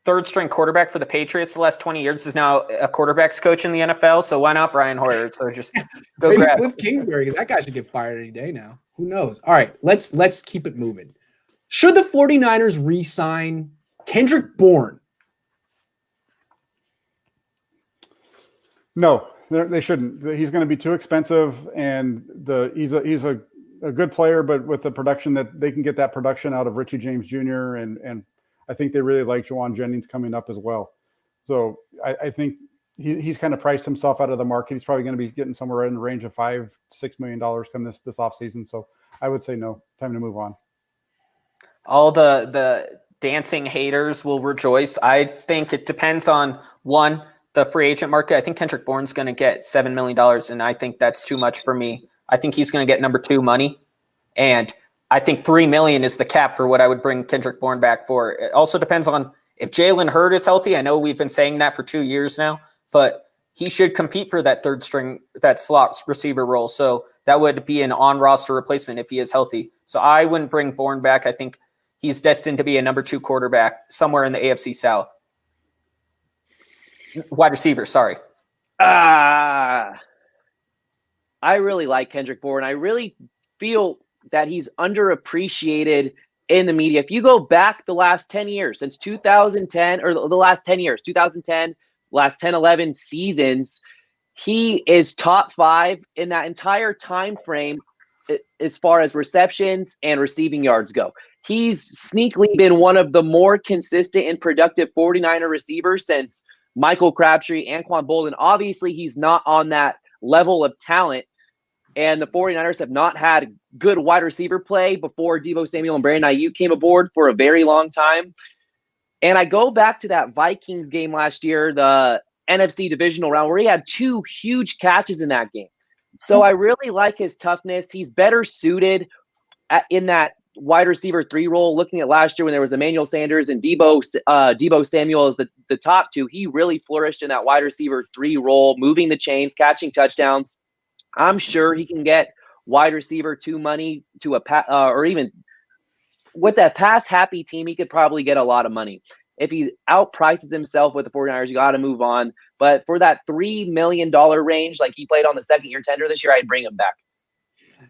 third-string quarterback for the Patriots the last 20 years is now a quarterback's coach in the NFL. So why not Brian Hoyer? So just go maybe grab Cliff Kingsbury. That guy should get fired any day now. Who knows? All right, let's keep it moving. Should the 49ers re-sign Kendrick Bourne? No, they shouldn't. He's going to be too expensive, and he's a good player, but with the production that they can get that production out of Richie James Jr. and I think they really like Juwan Jennings coming up as well. So I think he's kind of priced himself out of the market. He's probably going to be getting somewhere in the range of $5-6 million come this offseason. So I would say no. Time to move on. All the dancing haters will rejoice. I think it depends on the free agent market. I think Kendrick Bourne's going to get $7 million, and I think that's too much for me. I think he's going to get number 2 money, and I think $3 million is the cap for what I would bring Kendrick Bourne back for. It also depends on if Jalen Hurd is healthy. I know we've been saying that for 2 years now, but he should compete for that third string, that slot receiver role. So that would be an on-roster replacement if he is healthy. So I wouldn't bring Bourne back. I think he's destined to be a number 2 quarterback somewhere in the AFC South. Wide receiver, sorry. I really like Kendrick Bourne. I really feel that he's underappreciated in the media. If you go back the last 10 years, since 2010, or the last 10 years, 2010, last 10, 11 seasons, he is top 5 in that entire time frame as far as receptions and receiving yards go. He's sneakily been one of the more consistent and productive 49er receivers since Michael Crabtree, Anquan Bolden. Obviously, he's not on that level of talent, and the 49ers have not had good wide receiver play before Deebo Samuel and Brandon Ayuk came aboard for a very long time. And I go back to that Vikings game last year, the NFC divisional round, where he had 2 huge catches in that game. So I really like his toughness. He's better suited in that wide receiver 3 role. Looking at last year when there was Emmanuel Sanders and Deebo Samuel as the top 2, he really flourished in that wide receiver 3 role, moving the chains, catching touchdowns. I'm sure he can get wide receiver 2 money to or even with that pass happy team, he could probably get a lot of money. If he outprices himself with the 49ers, you got to move on. But for that $3 million range, like he played on the second-year tender this year, I'd bring him back.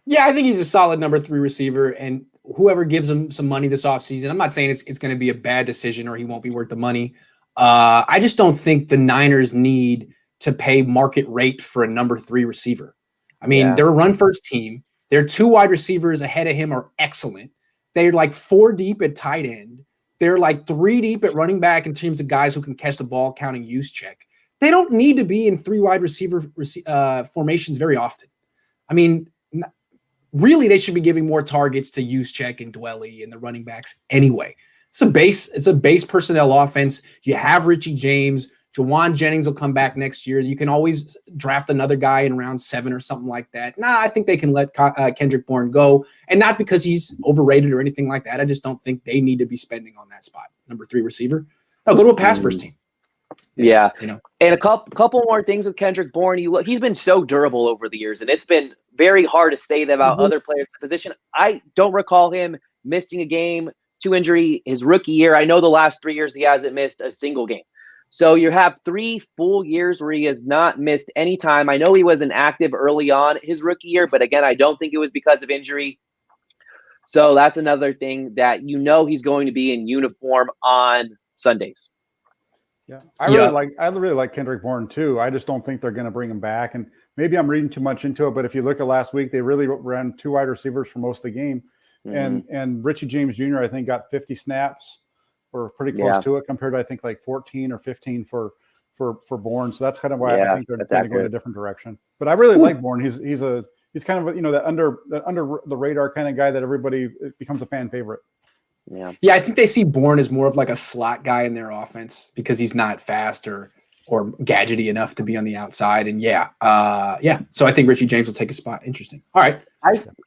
Yeah, I think he's a solid number 3 receiver, and whoever gives him some money this offseason, I'm not saying it's going to be a bad decision or he won't be worth the money. I just don't think the Niners need to pay market rate for a number 3 receiver. I mean, they're a run-first team. Their 2 wide receivers ahead of him are excellent. They're like 4 deep at tight end. They're like 3 deep at running back in terms of guys who can catch the ball, counting use check. They don't need to be in 3 wide receiver formations very often. I mean, really, they should be giving more targets to Juszczyk and Dwelly and the running backs anyway. It's a base personnel offense. You have Richie James. Juwan Jennings will come back next year. You can always draft another guy in round 7 or something like that. I think they can let Kendrick Bourne go, and not because he's overrated or anything like that. I just don't think they need to be spending on that spot. Number 3 receiver. No, go to a pass first team. Yeah. You know. And a couple more things with Kendrick Bourne. He's been so durable over the years, and it's been very hard to say that about other players in the position. I don't recall him missing a game to injury his rookie year. I know the last 3 years he hasn't missed a single game. So you have 3 full years where he has not missed any time. I know he was inactive early on his rookie year, but again, I don't think it was because of injury. So that's another thing that he's going to be in uniform on Sundays. Yeah, I really like Kendrick Bourne too. I just don't think they're going to bring him back. And maybe I'm reading too much into it, but if you look at last week, they really ran 2 wide receivers for most of the game. Mm-hmm. And Richie James Jr., I think, got 50 snaps or pretty close to it compared to, I think, like 14 or 15 for Bourne. So that's kind of why I think they're going to go in a different direction. But I really like Bourne. He's kind of, that under the radar kind of guy that everybody becomes a fan favorite. Yeah, I think they see Bourne as more of like a slot guy in their offense because he's not fast or gadgety enough to be on the outside. And so I think Richie James will take a spot. Interesting. All right.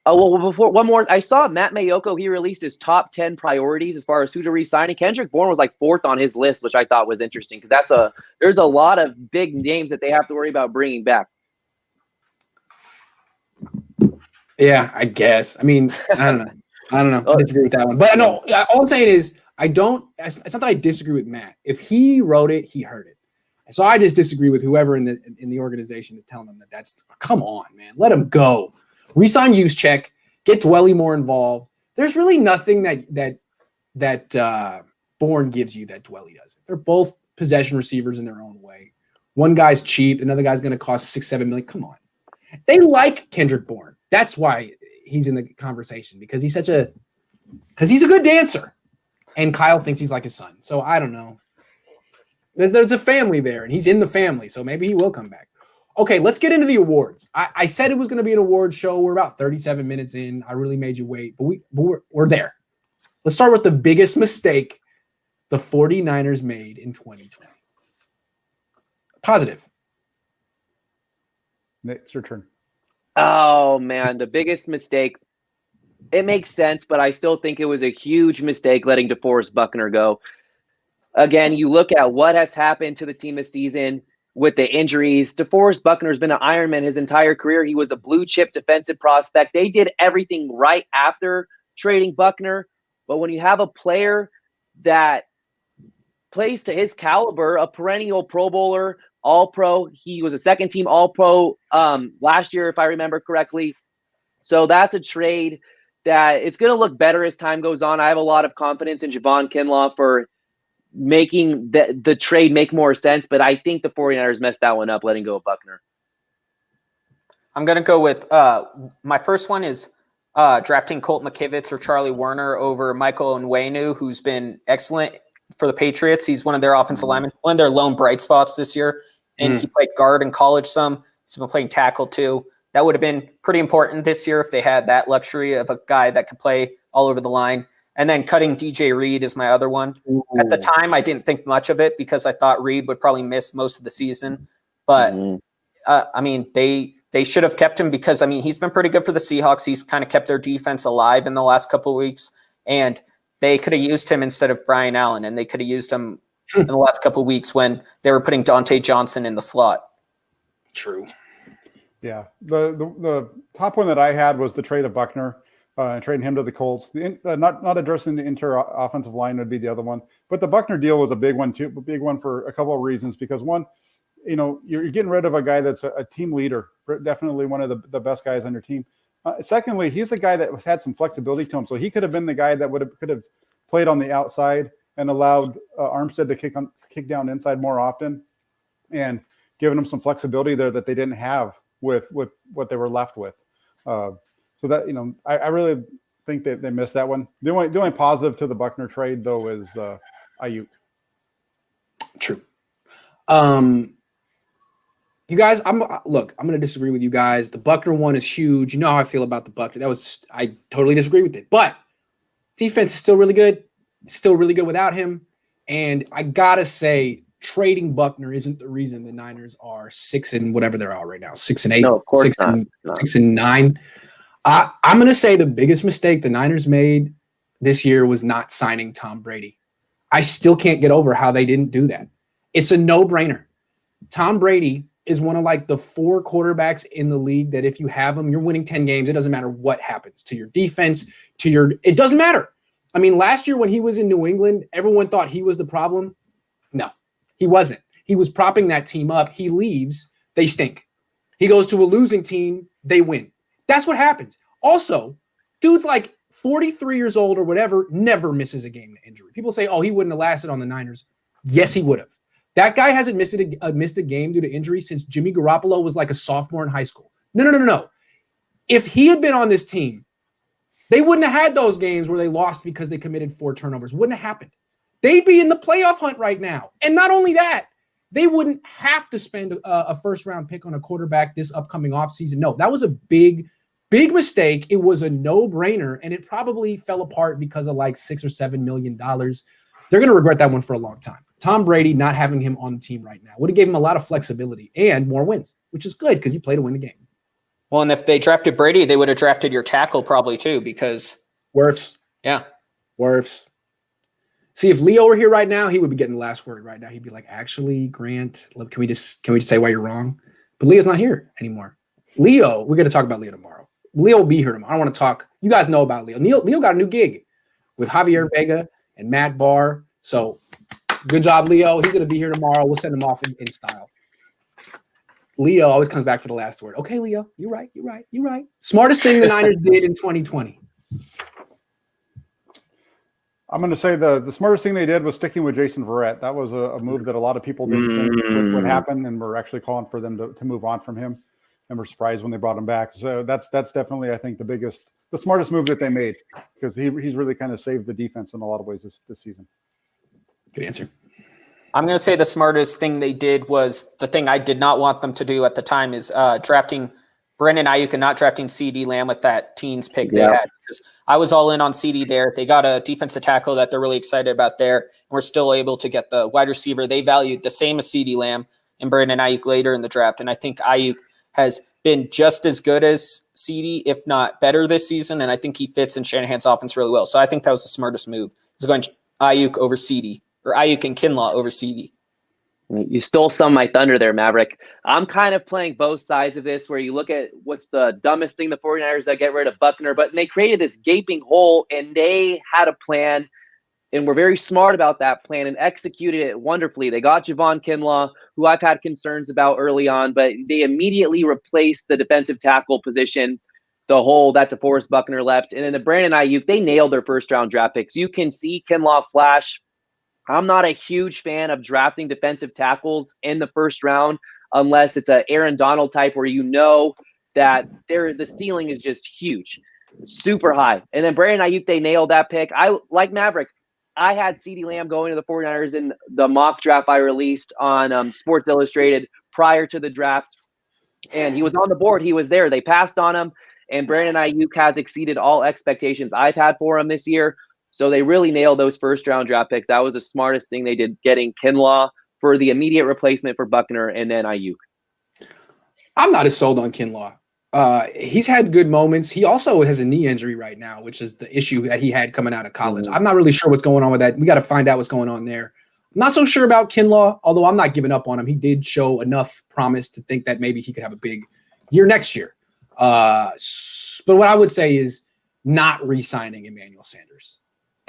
Before one more, I saw Matt Mayoko. He released his top 10 priorities as far as who to re-sign. And Kendrick Bourne was like 4th on his list, which I thought was interesting because there's a lot of big names that they have to worry about bringing back. Yeah, I guess. I mean, I don't know. I disagree with that one. But no, all I'm saying is it's not that I disagree with Matt. If he wrote it, he heard it. And so I just disagree with whoever in the organization is telling them that's come on, man. Let him go. Resign Juszczyk, get Dwelly more involved. There's really nothing that that Bourne gives you that Dwelly doesn't. They're both possession receivers in their own way. One guy's cheap, another guy's going to cost $6-7 million. Come on, they like Kendrick Bourne. That's why he's in the conversation, because he's a good dancer, and Kyle thinks he's like his son. So I don't know. There's a family there, and he's in the family, so maybe he will come back. Okay, let's get into the awards. I said it was going to be an award show. We're about 37 minutes in. I really made you wait, but we're there. Let's start with the biggest mistake the 49ers made in 2020. Positive. Nick, it's your turn. Oh, man, the biggest mistake. It makes sense, but I still think it was a huge mistake letting DeForest Buckner go. Again, you look at what has happened to the team this season with the injuries. DeForest Buckner has been an Ironman his entire career. He was a blue chip defensive prospect. They did everything right after trading Buckner. But when you have a player that plays to his caliber, a perennial Pro Bowler, All-Pro, he was a second-team All-Pro last year, if I remember correctly. So that's a trade that it's going to look better as time goes on. I have a lot of confidence in Javon Kinlaw for making the trade make more sense, but I think the 49ers messed that one up, letting go of Buckner. I'm going to go with my first one is drafting Colt McKivitz or Charlie Werner over Michael Onwenu, who's been excellent for the Patriots. He's one of their offensive linemen, one of their lone bright spots this year, and he played guard in college some. He's been playing tackle too. That would have been pretty important this year if they had that luxury of a guy that could play all over the line. And then cutting DJ Reed is my other one. Ooh. At the time, I didn't think much of it because I thought Reed would probably miss most of the season. But, I mean, they should have kept him because, I mean, he's been pretty good for the Seahawks. He's kind of kept their defense alive in the last couple of weeks. And they could have used him instead of Brian Allen, and they could have used him in the last couple of weeks when they were putting Dante Johnson in the slot. True. Yeah. The top one that I had was the trade of Buckner. And trading him to the Colts. Not addressing the inter-offensive line would be the other one. But the Buckner deal was a big one, too. A big one for a couple of reasons. Because, one, you know, you're getting rid of a guy that's a team leader. Definitely one of the best guys on your team. Secondly, he's a guy that had some flexibility to him. So he could have been the guy that could have played on the outside and allowed Armstead to kick down inside more often and given him some flexibility there that they didn't have with what they were left with. So that, you know, I really think that they missed that one. The only positive to the Buckner trade, though, is Ayuk. True. You guys, I'm going to disagree with you guys. The Buckner one is huge. You know how I feel about the Buckner. I totally disagree with it. But defense is still really good. Still really good without him. And I got to say, trading Buckner isn't the reason the Niners are 6 and whatever they're at right now. 6-8. No, of course 6-9. I'm going to say the biggest mistake the Niners made this year was not signing Tom Brady. I still can't get over how they didn't do that. It's a no-brainer. Tom Brady is one of like the 4 quarterbacks in the league that if you have him, you're winning 10 games. It doesn't matter what happens to your defense, it doesn't matter. I mean, last year when he was in New England, everyone thought he was the problem. No, he wasn't. He was propping that team up. He leaves, they stink. He goes to a losing team, they win. That's what happens. Also, dude's like 43 years old or whatever, never misses a game to injury. People say, oh, he wouldn't have lasted on the Niners. Yes, he would have. That guy hasn't missed a game due to injury since Jimmy Garoppolo was like a sophomore in high school. No. If he had been on this team, they wouldn't have had those games where they lost because they committed 4 turnovers. Wouldn't have happened. They'd be in the playoff hunt right now. And not only that, they wouldn't have to spend a first-round pick on a quarterback this upcoming offseason. No, that was a big mistake. It was a no-brainer, and it probably fell apart because of like $6 or $7 million. They're going to regret that one for a long time. Tom Brady not having him on the team right now would have given him a lot of flexibility and more wins, which is good because you play to win the game. Well, and if they drafted Brady, they would have drafted your tackle probably too because Wirfs. Yeah. Wirfs. See, if Leo were here right now, he would be getting the last word right now. He'd be like, actually, Grant, can we just say why you're wrong? But Leo's not here anymore. Leo, we're going to talk about Leo tomorrow. Leo will be here tomorrow. I want to talk. You guys know about Leo. Leo got a new gig with Javier Vega and Matt Barr. So good job, Leo. He's going to be here tomorrow. We'll send him off in style. Leo always comes back for the last word. Okay, Leo, you're right. Smartest thing the Niners did in 2020. I'm going to say the smartest thing they did was sticking with Jason Verrett. That was a move that a lot of people didn't think would happen, and we're actually calling for them to move on from him, and we're surprised when they brought him back. So that's definitely, I think, the smartest move that they made, because he's really kind of saved the defense in a lot of ways this season. Good answer. I'm going to say the smartest thing they did was the thing I did not want them to do at the time is drafting Brandon Ayuk and not drafting CeeDee Lamb with that teens pick they had, because I was all in on CeeDee there. They got a defensive tackle that they're really excited about there, and we're still able to get the wide receiver they valued the same as CeeDee Lamb and Brandon Ayuk later in the draft. And I think Ayuk has been just as good as CeeDee, if not better this season, and I think he fits in Shanahan's offense really well. So I think that was the smartest move, is going Ayuk over CeeDee, or Ayuk and Kinlaw over CeeDee. You stole some of my thunder there, Maverick. I'm kind of playing both sides of this, where you look at what's the dumbest thing, the 49ers that get rid of Buckner, but they created this gaping hole, and they had a plan, and were very smart about that plan and executed it wonderfully. They got Javon Kinlaw, who I've had concerns about early on, but they immediately replaced the defensive tackle position, the hole that DeForest Buckner left. And then the Brandon Ayuk, they nailed their first-round draft picks. You can see Kinlaw flash. I'm not a huge fan of drafting defensive tackles in the first round unless it's an Aaron Donald type, where you know that the ceiling is just huge, super high. And then Brandon Ayuk, they nailed that pick. I like Maverick. I had CeeDee Lamb going to the 49ers in the mock draft I released on Sports Illustrated prior to the draft, and he was on the board. He was there. They passed on him, and Brandon Ayuk has exceeded all expectations I've had for him this year. So they really nailed those first-round draft picks. That was the smartest thing they did, getting Kinlaw for the immediate replacement for Buckner, and then Ayuk. I'm not as sold on Kinlaw. He's had good moments. He also has a knee injury right now, which is the issue that he had coming out of college. I'm not really sure what's going on with that. We got to find out what's going on there. I'm not so sure about Kinlaw, although I'm not giving up on him. He did show enough promise to think that maybe he could have a big year next year. But what I would say is not re-signing Emmanuel Sanders.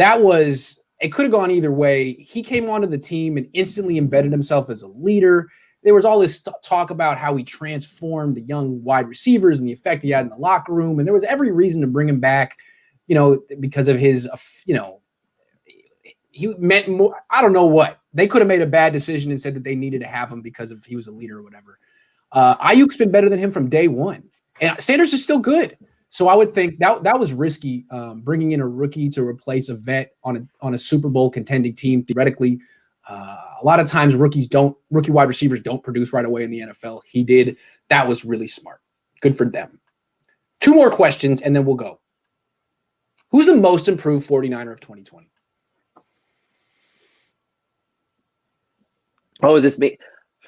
It could have gone either way. He came onto the team and instantly embedded himself as a leader. There was all this talk about how he transformed the young wide receivers and the effect he had in the locker room. And there was every reason to bring him back, because of his, he meant more. I don't know what. They could have made a bad decision and said that they needed to have him because he was a leader or whatever. Ayuk's been better than him from day one. And Sanders is still good. So I would think that was risky, bringing in a rookie to replace a vet on a Super Bowl contending team. Theoretically, a lot of times rookie wide receivers don't produce right away in the NFL. He did. That was really smart. Good for them. 2 more questions, and then we'll go. Who's the most improved 49er of 2020? Oh,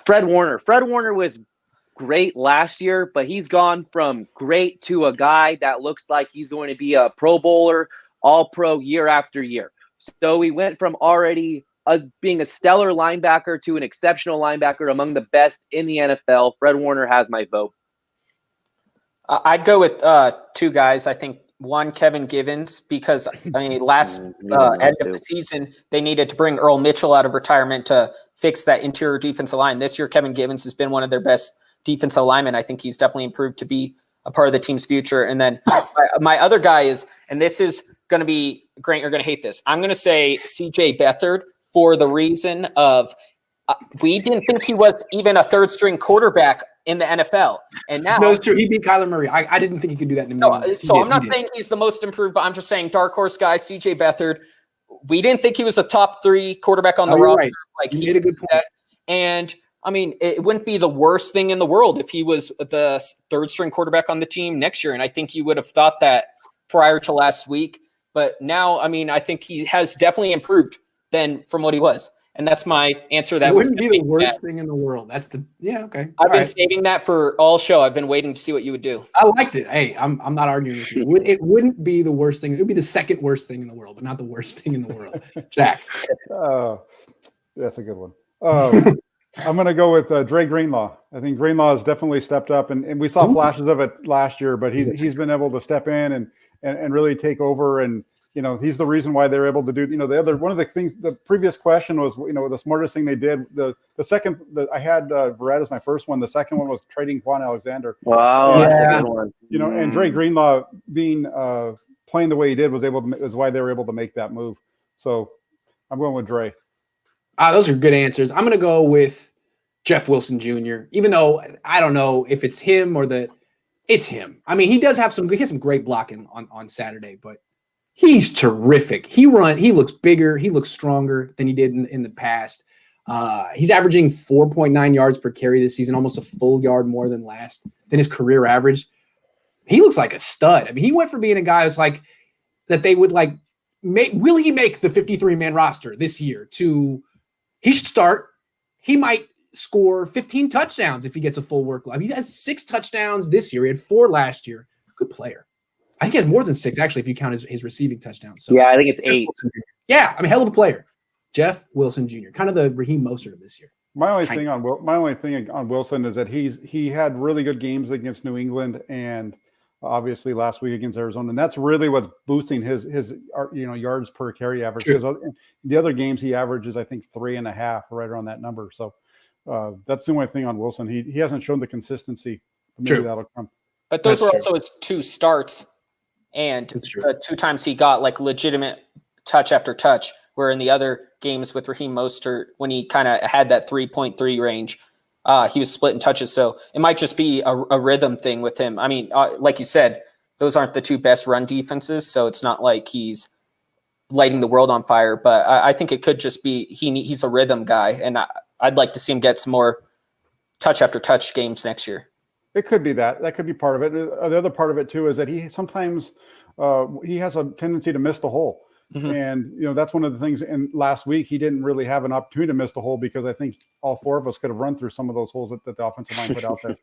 Fred Warner. Fred Warner was great last year, but he's gone from great to a guy that looks like he's going to be a Pro Bowler, All-Pro year after year. So he went from already being a stellar linebacker to an exceptional linebacker, among the best in the NFL. Fred Warner has my vote. I'd go with 2 guys. I think one, Kevin Givens, because last end of the season, they needed to bring Earl Mitchell out of retirement to fix that interior defensive line. This year, Kevin Givens has been one of their best defensive lineman. I think he's definitely improved to be a part of the team's future. And then my other guy is, and this is going to be, Grant, you're going to hate this. I'm going to say CJ Beathard, for the reason of we didn't think he was even a third-string quarterback in the NFL. And now, no, it's true. He beat Kyler Murray. I didn't think he could do that in the no, so I'm not saying he's the most improved, but I'm just saying dark horse guy, CJ Beathard. We didn't think he was a top 3 quarterback on the roster. Right. Like he made a good point. And it wouldn't be the worst thing in the world if he was the third-string quarterback on the team next year. And I think you would have thought that prior to last week. But now, I think he has definitely improved from what he was. And that's my answer. That wouldn't be the worst thing in the world. Okay. I've been saving that for all show. I've been waiting to see what you would do. I liked it. Hey, I'm not arguing with you. It wouldn't be the worst thing. It would be the second worst thing in the world, but not the worst thing in the world. Jack. That's a good one. I'm going to go with Dre Greenlaw. I think Greenlaw has definitely stepped up, and we saw flashes of it last year, but he's been able to step in and really take over. And he's the reason why they're able to do. One of the things. The previous question was, the smartest thing they did. The second that I had Verrett as my first one. The second one was trading Quan Alexander. Wow, that's a good one. And Dre Greenlaw being playing the way he did was why they were able to make that move. So I'm going with Dre. Those are good answers. I'm going to go with Jeff Wilson Jr., even though I don't know if it's him or it's him. I mean, he has some great blocking on Saturday, but he's terrific. He looks bigger. He looks stronger than he did in the past. He's averaging 4.9 yards per carry this season, almost a full yard more than his career average. He looks like a stud. I mean, he went from being a guy who's like that they would like will he make the 53-man roster this year to he should start. He might score 15 touchdowns if he gets a full workload. I mean, he has 6 touchdowns this year. He had 4 last year. Good player. I think he has more than 6, actually, if you count his receiving touchdowns. So yeah, I think it's 8. Yeah, I mean, hell of a player. Jeff Wilson Jr., kind of the Raheem Mostert of this year. My only thing on Wilson is that he had really good games against New England and obviously last week against Arizona, and that's really what's boosting his yards per carry average. Because the other games he averages, I think 3.5, right around that number. So that's the only thing on Wilson. He hasn't shown the consistency. Maybe that'll come. But those were also his 2 starts, and the 2 times he got like legitimate touch after touch. Where in the other games with Raheem Mostert, when he kind of had that 3.3 range, he was splitting touches. So it might just be a rhythm thing with him. I mean, like you said, those aren't the 2 best run defenses, so it's not like he's lighting the world on fire. But I think it could just be he's a rhythm guy, and I'd like to see him get some more touch after touch games next year. It could be that. That could be part of it. The other part of it, too, is that he sometimes he has a tendency to miss the hole. Mm-hmm. And, that's one of the things. And last week, he didn't really have an opportunity to miss the hole because I think all 4 of us could have run through some of those holes that the offensive line put out there.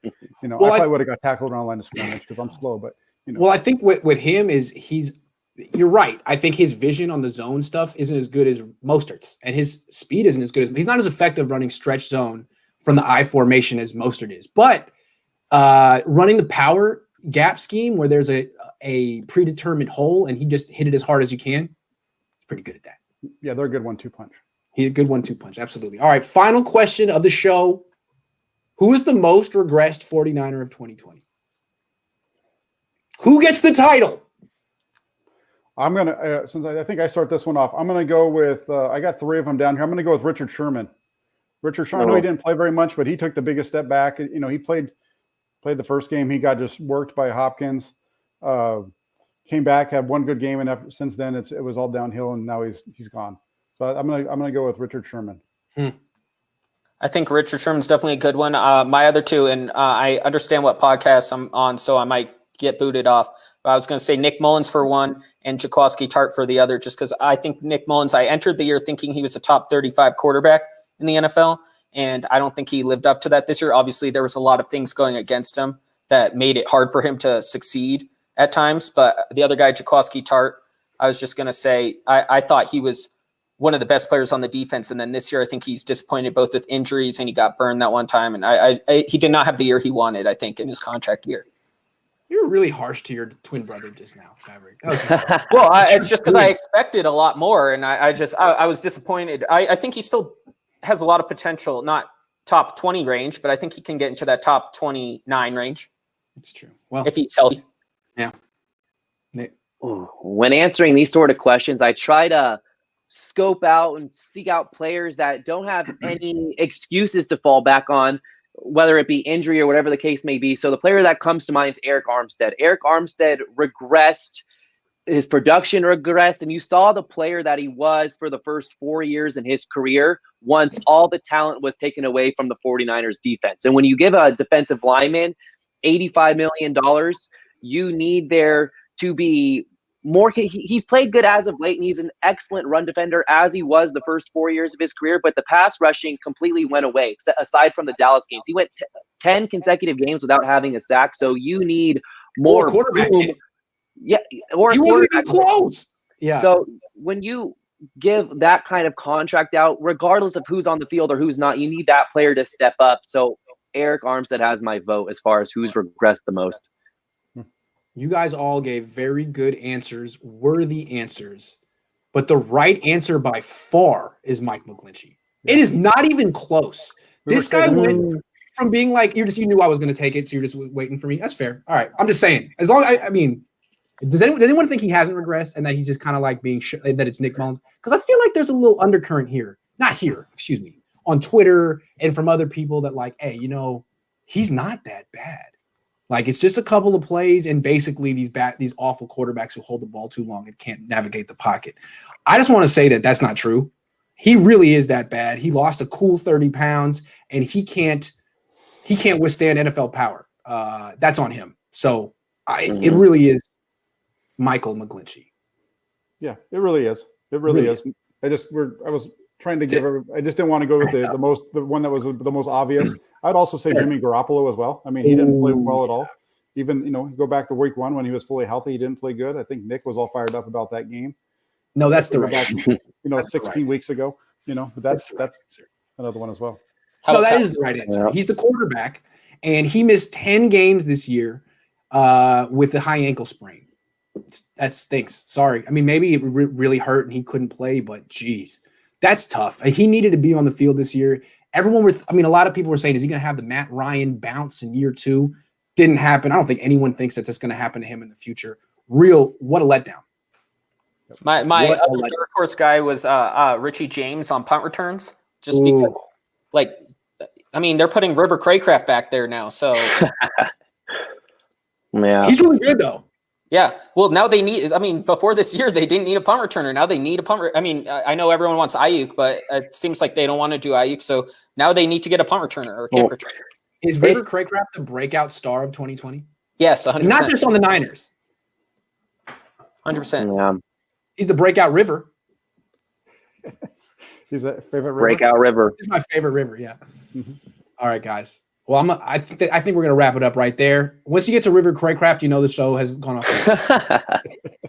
I probably would have got tackled around the line of scrimmage because I'm slow. But, Well, I think with him is you're right. I think his vision on the zone stuff isn't as good as Mostert's, and his speed isn't as good as – he's not as effective running stretch zone from the I formation as Mostert is. But running the power gap scheme where there's a predetermined hole and he just hit it as hard as you can, pretty good at that. Yeah, they're a good 1-2 punch. He's a good 1-2 punch. Absolutely. All right. Final question of the show. Who is the most regressed 49er of 2020? Who gets the title? I'm going to, since I think I start this one off, I'm going to go with, I got 3 of them down here. I'm going to go with Richard Sherman. Richard Sherman, I know he didn't play very much, but he took the biggest step back. He played the first game. He got just worked by Hopkins. Came back, had 1 good game, and since then it was all downhill, and now he's gone. So I'm gonna go with Richard Sherman. I think Richard Sherman's definitely a good one. My other 2, and I understand what podcast I'm on, so I might get booted off. But I was going to say Nick Mullins for 1 and Jaquiski Tartt for the other, just because I think Nick Mullins, I entered the year thinking he was a top 35 quarterback in the NFL, and I don't think he lived up to that this year. Obviously, there was a lot of things going against him that made it hard for him to succeed at times, but the other guy, Jaquiski Tartt, I was just going to say, I thought he was one of the best players on the defense. And then this year, I think he's disappointed both with injuries and he got burned that one time. And he did not have the year he wanted, I think, in his contract year. You were really harsh to your twin brother just now, Maverick. Well, it's just because I expected a lot more. And I was disappointed. I think he still has a lot of potential, not top 20 range, but I think he can get into that top 29 range. It's true. Well, if he's healthy. Yeah. When answering these sort of questions, I try to scope out and seek out players that don't have any excuses to fall back on, whether it be injury or whatever the case may be. So the player that comes to mind is Eric Armstead. Eric Armstead regressed. His production regressed, and you saw the player that he was for the first 4 years in his career once all the talent was taken away from the 49ers defense. And when you give a defensive lineman $85 million, you need there to be more. He's played good as of late, and he's an excellent run defender as he was the first 4 years of his career, but the pass rushing completely went away, aside from the Dallas games. He went 10 consecutive games without having a sack, so you need more quarterback. Yeah, or he wasn't even close. Yeah. So when you give that kind of contract out, regardless of who's on the field or who's not, you need that player to step up. So Eric Armstead has my vote as far as who's regressed the most. You guys all gave very good answers, worthy answers, but the right answer by far is Mike Mcglinchey. It is not even close. This guy went from being like, you knew I was going to take it, so you're just waiting for me. That's fair. All right. I'm just saying, as long as Does anyone think he hasn't regressed and that he's just kind of like being that it's Nick Mullins? Because I feel like there's a little undercurrent here, excuse me, on Twitter and from other people that like, hey, he's not that bad. Like it's just a couple of plays and basically these awful quarterbacks who hold the ball too long and can't navigate the pocket. I just want to say that that's not true. He really is that bad. He lost a cool 30 pounds and he can't withstand NFL power. That's on him. So it really is Michael Mcglinchey. Yeah, it really is. It really is. I was trying to give I just didn't want to go with the one that was the most obvious. I'd also say Jimmy Garoppolo as well. I mean, he didn't play well at all. Even, go back to week 1 when he was fully healthy, he didn't play good. I think Nick was all fired up about that game. No, that's the right. 16 weeks ago, but that's another one as well. No, that is the right answer. Yeah. He's the quarterback, and he missed 10 games this year with a high ankle sprain. That stinks. Sorry. I mean, maybe it really hurt and he couldn't play, but geez, that's tough. He needed to be on the field this year. A lot of people were saying, is he going to have the Matt Ryan bounce in year 2? Didn't happen. I don't think anyone thinks that that's going to happen to him in the future. What a letdown. My other dark horse guy was Richie James on punt returns, just because, they're putting River Craycraft back there now, so yeah, he's really good though. Yeah, well, now they need. Before this year, they didn't need a punt returner. Now they need a punt. I know everyone wants Ayuk, but it seems like they don't want to do Ayuk, so now they need to get a punt returner or kick returner. Is River Craycraft the breakout star of 2020? Yes, 100%. Not just on the Niners. 100%. Yeah. He's the breakout River. He's that favorite River? Breakout River. He's my favorite River, yeah. Mm-hmm. All right, guys. Well, I think we're going to wrap it up right there. Once you get to River Craycraft, the show has gone off.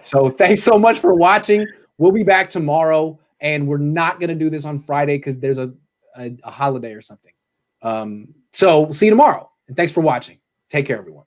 So thanks so much for watching. We'll be back tomorrow, and we're not going to do this on Friday because there's a holiday or something. So we'll see you tomorrow. And thanks for watching. Take care, everyone.